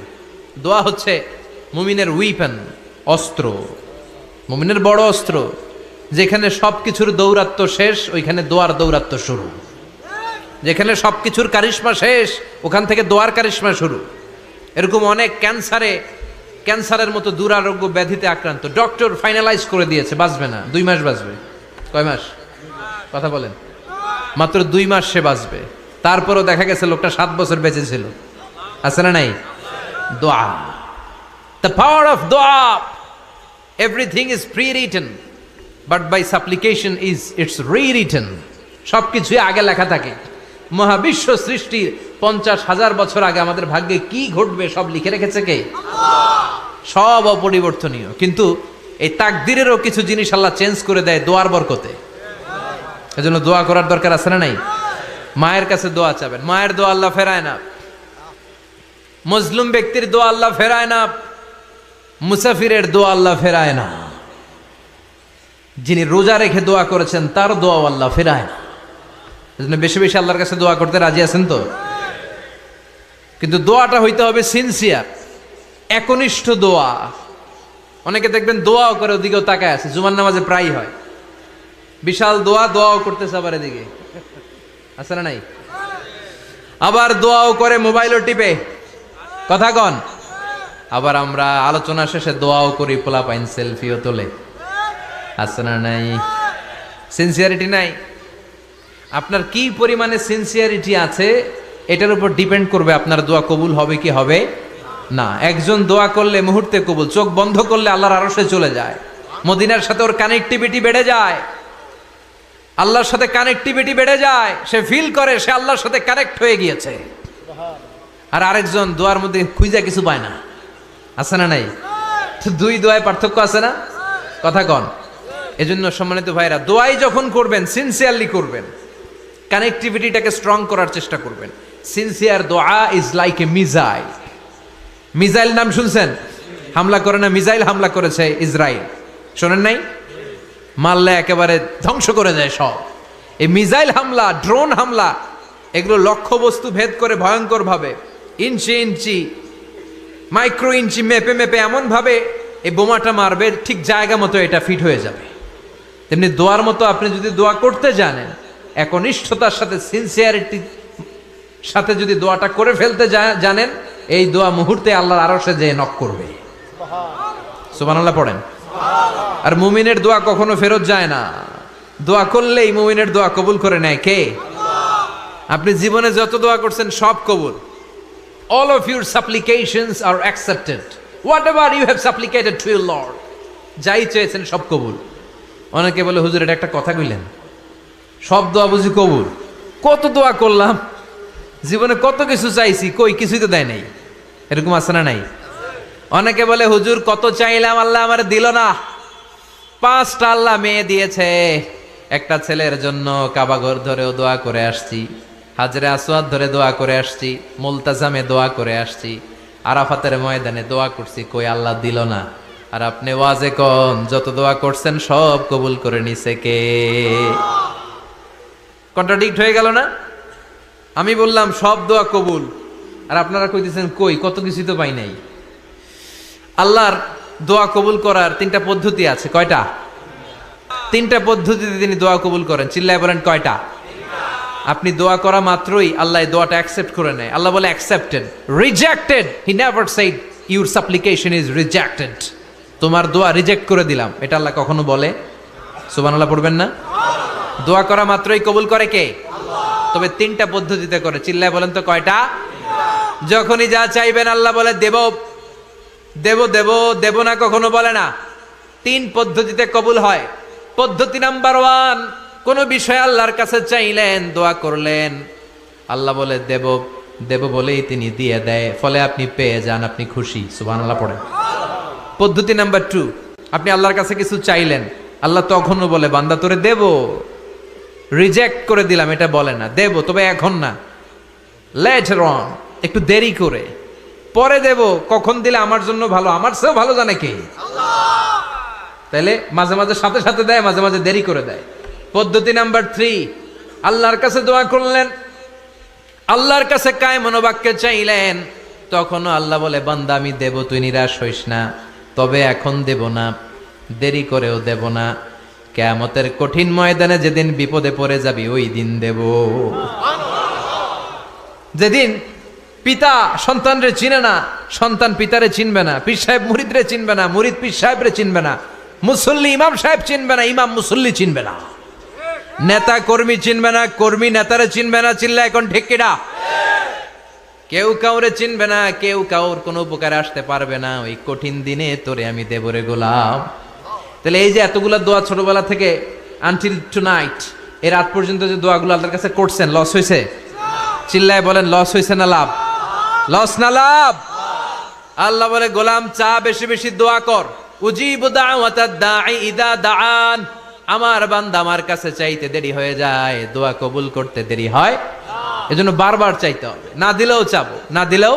[SPEAKER 1] দোয়া হচ্ছে মুমিনের উইপেন, অস্ত্র, মুমিনের বড় অস্ত্র। যেখানে সবকিছুর দৌরাত্ম্য শেষ, ওইখানে দোয়ার দৌরাত্ম্য শুরু। যেখানে সবকিছুর কারিশমা শেষ, ওখান থেকে দোয়ার কারিশমা শুরু। এরকম অনেক ক্যান্সারের মতো দুরারোগ্য ব্যাধিতে আক্রান্ত, ডক্টর ফাইনালাইজ করে দিয়েছে বাঁচবে না, 2 মাস বাঁচবে। কয় মাস? কথা বলেন। মাত্র 2 মাস সে বাঁচবে। তারপরও দেখা গেছে লোকটা 7 বছর বেঁচে ছিল। আছে না নাই? দোয়া, দ্য পাওয়ার অফ দোয়া। Everything is prewritten, but by supplication is it's rewritten. সবকিছুই আগে লেখা থাকে। মহাবিশ্ব সৃষ্টির 50,000 বছর আগে আমাদের ভাগ্যে কি ঘটবে সব লিখে রেখেছে কে? সব অপরিবর্তনীয়। কিন্তু এই তাকদিরেরও কিছু জিনিস আল্লাহ চেঞ্জ করে দেয় দোয়ার বরকতে। এজন্য দোয়া করার দরকার আছে না নাই? মায়ের কাছে দোয়া চাবেন, মায়ের দোয়া আল্লাহ ফেরায় না। মজলুম ব্যক্তির দোয়া আল্লাহ ফেরায় না। মুসাফিরের দোয়া আল্লাহ ফেরায় না। যিনি রোজা রেখে দোয়া করেছেন তার দোয়া আল্লাহ ফেরায় না। এজন্য বেশি বেশি আল্লাহর কাছে দোয়া করতে রাজি আছেন তো? কিন্তু দোয়াটা হইতে হবে সিনসিয়ার, একনিষ্ঠ দোয়া। অনেকে দেখবেন দোয়াও করে ওদিকেও তাকায় আছে, জুমার নামাজে প্রায় হয়। বিশাল দোয়াও করতেছে আবার এদিকে, আছে না নাই? আবার দোয়াও করে মোবাইলও টিপে, কথা কন। আবার আমরা আলোচনা শেষে দোয়াও করি, পোলাপাইন সেলফিও তোলে, আছে না নাই? সিনসিয়ারিটি নাই। আপনার কি পরিমাণে সিনসিয়ারিটি আছে এটার উপর ডিপেন্ড করবে আপনার দোয়া কবুল হবে কি হবে না। একজন দোয়া করলে মুহূর্তে কবুল, চোখ বন্ধ করলে আল্লাহর আরশে চলে যায়। মদিনার সাথে ওর কানেক্টিভিটি বেড়ে যায়, আল্লাহর সাথে কানেক্টিভিটি বেড়ে যায়। সে ফিল করে সে আল্লাহর সাথে কানেক্ট হয়ে গিয়েছে। আর আরেকজন দোয়ার মধ্যে খুঁজে কিছু পায় না, আছে না নাই? দুই দোয়ায় পার্থক্য আছে না? কথা কন। এজন্য সম্মানিত ভাইরা, দোয়াই যখন করবেন সিনসিয়ারলি করবেন, কানেক্টিভিটিটাকে স্ট্রং করার চেষ্টা করবেন। সিনসিয়ার দোয়া is like a missile. Missile নাম শুনছেন? হামলা করে না, মিসাইল হামলা করেছে ইসরায়েল, শোনেন নাই? মারলে একেবারে ধ্বংস করে দেয় সব। এই মিসাইল হামলা, ড্রোন হামলা, এগুলো লক্ষ্যবস্তু ভেদ করে ভয়ঙ্কর ভাবে ইঞ্চি ইঞ্চি মাইক্রো ইঞ্চি মেপে মেপে এমন ভাবে এই বোমাটা মারবে, ঠিক জায়গা মতো এটা ফিট হয়ে যাবে। তেমনি দোয়ার মতো আপনি যদি দোয়া করতে জানেন, একনিষ্ঠতার সাথে সিনসিয়ারিটি সাথে যদি দোয়াটা করে ফেলতে জানেন, এই দোয়া মুহূর্তে আল্লাহর আরশে যেয়ে নক করবে। সুবহানাল্লাহ পড়েন। আর মুমিনের দোয়া কখনো ফেরত যায় না। দোয়া করলেই মুমিনের দোয়া কবুল করে নেয় কে? আপনি জীবনে যত দোয়া করছেন সব কবুল। All of your supplications are accepted. Whatever you have supplicated to your Lord, যাই চেয়েছেন সব কবুল। অনেকে বলে হুজুর এটা একটা কথা কইলেন, সব দোয়া বুঝি কবুল? কত দোয়া করলাম, জীবনে কত কিছু চাইছি, কই কিছুই তো দেয় নাই। এরকম আছে না নাই? অনেকে বলে হুজুর কত চাইলাম আল্লাহ আমার দিল না। 5টা আল্লাহ মেয়ে দিয়েছে, একটা ছেলের জন্য কাবাঘর ধরেও দোয়া করে আসছি, হাজরে আসওয়াদ ধরে দোয়া করে আসছি, মুলতাজামে দোয়া করে আসছি, আরাফাতের ময়দানে দোয়া করছি, কই আল্লাহ দিল না। আর আপনি ওয়াজে কোন যত দোয়া করছেন সব কবুল করে নিছে কে? কন্ট্রাডিক্ট হয়ে গেল না? আমি বললাম সব দোয়া কবুল, আর আপনারা কইতেছেন কই কত কিছু তো পাই নাই। আল্লাহর দোয়া কবুল করার 3টা পদ্ধতি আছে। কয়টা? 3টা পদ্ধতিতে তিনি দোয়া কবুল করেন। চিল্লায় বলেন কয়টা? আপনি দোয়া করা মাত্রই আল্লাহ এই দোয়াটা অ্যাকসেপ্ট করে নেয়। আল্লাহ বলে accepted, rejected he never shed your সাপ্লিকেশন is rejected. তোমার দোয়া রিজেক্ট করে দিলাম, এটা আল্লাহ কখনো বলে? সুবহানাল্লাহ পড়বেন না? দোয়া করা মাত্রই কবুল করে কে? আল্লাহ। তবে 3টা পদ্ধতিতে করে। চিল্লায় বলেন তো কয়টা? যখনই যা চাইবেন আল্লাহ বলে দেব দেব দেব, দেব না কখনো বলে না। 3 পদ্ধতিতে কবুল হয়। পদ্ধতি নাম্বার 1, কোন বিষয় আল্লাহর কাছে চাইলেন, দোয়া করলেন, আল্লাহ বলে দেব দেব বলেই তিনি দিয়ে দেয়, ফলে আপনি পেয়ে যান, আপনি খুশি। সুবহানাল্লাহ পড়েন। পদ্ধতি নাম্বার 2, আপনি আল্লাহর কাছে কিছু চাইলেন, আল্লাহ তখনও বলে বান্দা তোরে দেব, রিজেক্ট করে দিলাম এটা বলে না, দেব তবে এখন না, লেটার অন, একটু দেরি করে, পরে দেব। কখন দিলে আমার জন্য ভালো, আমার চেয়েও ভালো জানে কে? আল্লাহ। তাইলে মাঝে মাঝে সাথে সাথে দেয়, মাঝে মাঝে দেরি করে দেয়। পদ্ধতি নাম্বার 3, আল্লাহর কাছে দোয়া করলেন, আল্লাহর কাছে কায় মনোবাক্যে চাইলেন, তখনও আল্লাহ বলে বান্দা আমি দেব, তুই নিরাশ হইস না, তবে এখন দেব না, দেরি করেও দেব না, কিয়ামতের কঠিন ময়দানে যেদিন বিপদে পড়ে যাবি ওই দিন দেব। যেদিন পিতা সন্তানরে চিনে না, সন্তান পিতারে চিনবে না, পীর সাহেব মুরিদরে চিনবে না, মুরিদ পীর সাহেবরে চিনবে না, মুসল্লি ইমাম সাহেব চিনবে না, ইমাম মুসল্লি চিনবে না, নেতা কর্মী চিনবে না, কর্মী নেতারে চিনবে না। চিল্লা এখন ঠিক কিনা? কেউ কাউরে চিনবে না, কেউ কাউর কোনো উপকারে আসতে পারবে না। ওই কঠিন দিনে তোরে আমি দেবরে গোলাম। তাহলে এই যে এতগুলা দোয়া ছোটবেলা থেকে আনটিল টুনাইট, এর রাত পর্যন্ত যে দোয়াগুলো আল্লাহর কাছে করছেন, লস হয়েছে? চিল্লায় বলেন লস হয়েছে না লাভ? লস না লাভ? আল্লাহ বলে গোলাম চা বেশি বেশি দোয়া কর, উজিবু দাওয়াতাদ দাঈ ইদা দাআন। আমার বান্দা আমার কাছে চাইতে দেরি হয়ে যায়, দোয়া কবুল করতে দেরি হয়, এজন্য বারবার চাইতে হবে। না দিলেও চাবো, না দিলেও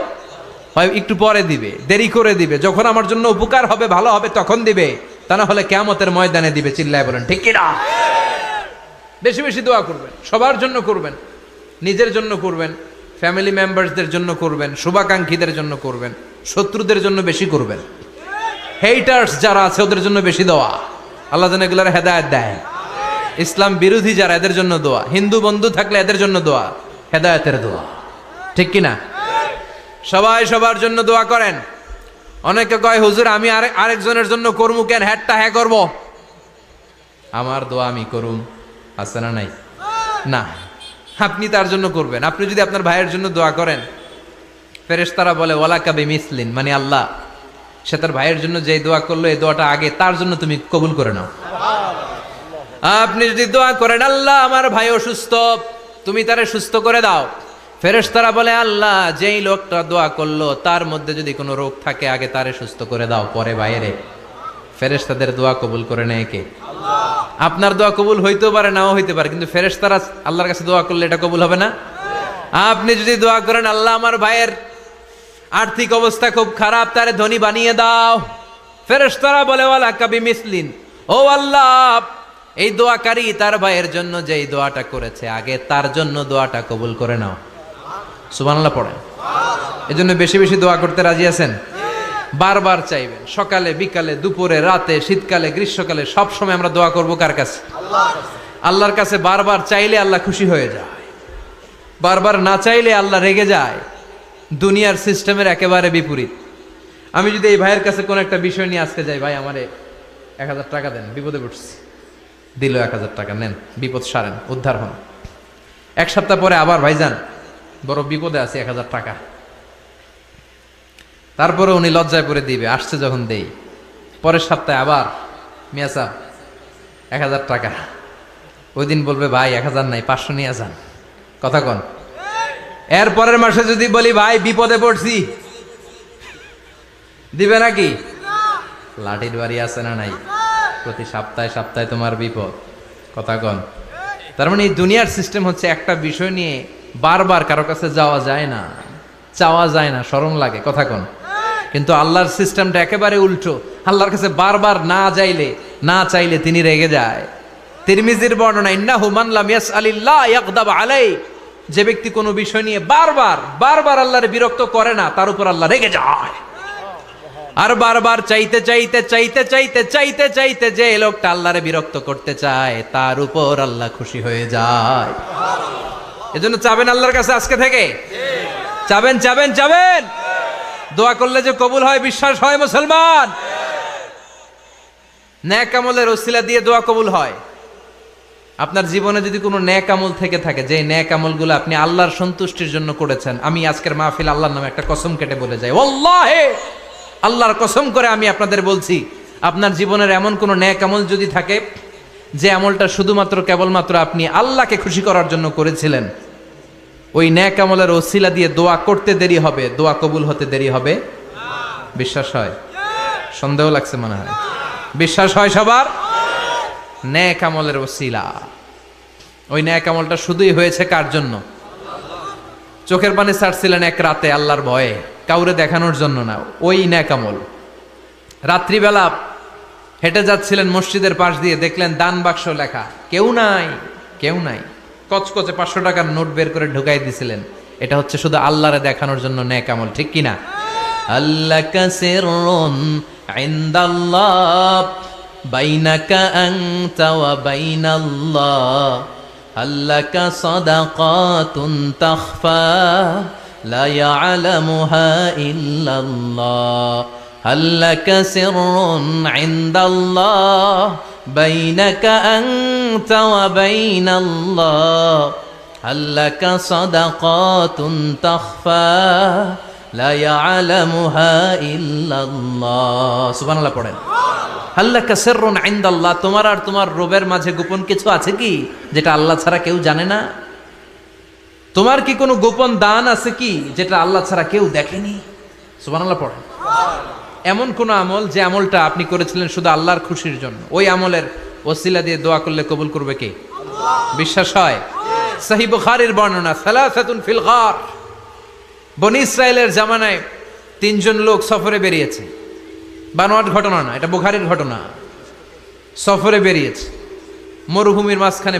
[SPEAKER 1] হয় একটু পরে দিবে, দেরি করে দিবে, যখন আমার জন্য উপকার হবে ভালো হবে তখন দিবে, তা না হলে কিয়ামতের ময়দানে দিবে। চিল্লায় বলেন ঠিক কি না? বেশি বেশি দোয়া করবেন, সবার জন্য করবেন, নিজের জন্য করবেন, ফ্যামিলি মেম্বারসদের জন্য করবেন, শুভাকাঙ্ক্ষীদের জন্য করবেন, শত্রুদের জন্য বেশি করবেন, হেটার্স যারা আছে ওদের জন্য বেশি দোয়া। আল্লাহ যেন এগুলোর হেদায়েত দেয়। ইসলাম বিরোধী যারা এদের জন্য দোয়া, হিন্দু বন্ধু থাকলে এদের জন্য দোয়া, হেদায়েতের দোয়া। ঠিক কিনা? সবাই সবার জন্য দোয়া করেন। অনেকে কয় হুজুর আমি আরেকজনের জন্য করবো কেন, হ্যাটটা হ্যাঁ করবো, আমার দোয়া আমি করুম, আছে না নাই? না, আপনি তার জন্য করবেন। আপনি যদি আপনার ভাইয়ের জন্য দোয়া করেন, ফেরেশতারা বলে ওয়ালা কাবি মিসলিন, মানে আল্লাহ সে তার ভাইয়ের জন্য যে দোয়া করলো এই দোয়াটা আগে তার জন্য তুমি কবুল করে নাও। আপনি যদি দোয়া করেন আল্লাহ আমার ভাই অসুস্থ, তুমি তারে সুস্থ করে দাও, ফেরেশতারা বলে আল্লাহ যেই লোকটা দোয়া করলো তার মধ্যে যদি কোনো রোগ থাকে আগে তারে সুস্থ করে দাও, পরে বাইরে। ফেরেশতাদের দোয়া কবুল করে নেয় কে? আল্লাহ। আপনার দোয়া কবুল হইতেও পারে নাও হইতে পারে, কিন্তু ফেরেশতারা আল্লাহর কাছে দোয়া করলে এটা কবুল হবে না? আপনি যদি দোয়া করেন আল্লাহ আমার ভাইয়ের আর্থিক অবস্থা খুব খারাপ, তারে ধনী বানিয়ে দাও, ফেরেশতারা বলে ওয়ালা কাবি মিসলিন, ও আল্লাহ এই দোয়াকারী তার ভাইয়ের জন্য যে এই দোয়াটা করেছে, আগে তার জন্য দোয়াটা কবুল করে নাও। সুবহানাল্লাহ পড়েন। এজন্য বেশি বেশি দোয়া করতে রাজি আছেন? বারবার চাইবেন, সকালে বিকালে দুপুরে রাতে শীতকালে গ্রীষ্মকালে সব সময় আমরা দোয়া করব কার কাছে? আল্লাহর কাছে। বারবার চাইলে আল্লাহ খুশি হয়ে যায়, বারবার না চাইলে আল্লাহ রেগে যায়। দুনিয়ার সিস্টেমের একেবারে বিপরীত। আমি যদি এই ভাইয়ের কাছে কোন একটা বিষয় নিয়ে আজকে যাই, ভাই আমারে 1000 টাকা দেন, বিপদে পড়ছি, দিল 1000 টাকা, নেন, বিপদ সারেন, উদ্ধার হন। এক সপ্তাহ পরে আবার ভাইজান বড় বিপদে আছে, 1000 টাকা। তারপরে উনি লজ্জায় পড়ে দিবে, আসছে যখন দেই। পরের সপ্তাহে আবার মিয়া সাহেব 1000 টাকা। ওই দিন বলবে ভাই 1000 নাই, 500 নিয়ে যান। কথা কন। এর পরের মাসে যদি বলি ভাই বিপদে পড়ছি, দিবে নাকি? লাঠির বাড়ি আছে না নাই? প্রতি সপ্তাহে সপ্তাহে তোমার বিপদ। কথা কন। তার মানে এই দুনিয়ার সিস্টেম হচ্ছে একটা বিষয় নিয়ে বারবার কারো কাছে যাওয়া যায় না, চাওয়া যায় না, শরম লাগে। কথা কন। কিন্তু আল্লাহর সিস্টেমটা একেবারে উল্টো। আল্লাহর কাছে বারবার না চাইলে তিনি রেগে যায়। তিরমিজির বর্ণনা, ইন্নাহু মান লাম ইয়াসআলিল্লাহ ইয়াগদাব আলাইহি, যে ব্যক্তি কোনো বিষয় নিয়ে বারবার আল্লাহর বিরক্ত করে না, তার উপর আল্লাহ রেগে যায়। আর বারবার চাইতে যে লোকটা আল্লাহরে বিরক্ত করতে চায়, তার উপর আল্লাহ খুশি হয়ে যায়। এজন্য চাবেন আল্লাহর কাছে আজকে থেকে, চাবেন। দোয়া করলে যে কবুল হয়, বিশ্বাস হয় মুসলমান। নেক আমলের ওসিলা দিয়ে দোয়া কবুল হয়। আপনার জীবনে যদি কোনো নেক আমল থেকে থাকে, যে নেক আমলগুলো আপনি আল্লাহর সন্তুষ্টির জন্য করেছেন, আমি আজকের মাহফিল আল্লাহর নামে একটা কসম কেটে বলে যাই, ওয়াল্লাহি, আল্লাহর কসম করে আমি আপনাদের বলছি, আপনার জীবনের এমন কোনো নেক আমল যদি থাকে, যে আমলটা শুধুমাত্র কেবলমাত্র আপনি আল্লাহকে খুশি করার জন্য করেছিলেন, ওই নেক আমলের ওসিলা দিয়ে দোয়া করতে দেরি হবে, দোয়া কবুল হতে দেরি হবে। বিশ্বাস হয়? সন্দেহ লাগছে মনে হয়। বিশ্বাস হয় সবার? নেক আমলের ওসিলা, ওই নেক আমলটা শুধুই হয়েছে কার জন্য? চোখের পানি ছাড়ছিলেন এক রাতে আল্লাহর ভয়ে, কাউরে দেখানোর জন্য না। ওই নেক আমল। রাত্রিবেলা হেঁটে যাচ্ছিলেন মসজিদের পাশ দিয়ে, দেখলেন দান বাক্স লেখা, কেউ নাই। কচকচে 500 টাকার নোট বের করে ঢুকাই দিছিলেন। এটা হচ্ছে শুধু আল্লাহরে দেখানোর জন্য নেক আমল, ঠিক কিনা? আল্লাকা সিররুন ইনদাল্লাহ বাইনাকা আনতা ওয়া বাইনাল্লাহ, আল্লাকা সাদাকাতুন তাখফা লা ইয়ালামুহা ইল্লাল্লাহ, আল্লাকা সিররুন ইনদাল্লাহ বাইনাকা আনতা ওয়া বাইনাল্লাহ, আল্লাকা সাদাকাতুন তাখফা লা ইয়ালামুহা ইল্লাল্লাহ। সুবহানাল্লাহ পড়েন। আল্লাকা সিররুন ইনদাল্লাহ, তোমার আর তোমার রবের মাঝে গোপন কিছু আছে কি, যেটা আল্লাহ ছাড়া কেউ জানে না? তোমার কি কোনো গোপন দান আছে কি, যেটা আল্লাহ ছাড়া কেউ দেখেনি? সুবহানাল্লাহ পড়েন। এমন কোন আমল, যে আমলটা আপনি করেছিলেন শুধু আল্লাহর খুশির জন্য, ওই আমলের ওসিলা দিয়ে দোয়া করলে কবুল করবে কে? বিশ্বাস হয়? সহিহ বুখারীর বর্ণনা, সালাসাতুন ফিল গার, বনি ইসরাইলের জামানায় 3 জন লোক সফরে বেরিয়েছে। বানোয়াট ঘটনা না, এটা বুখারীর ঘটনা। সফরে বেরিয়েছে, মরুভূমির মাঝখানে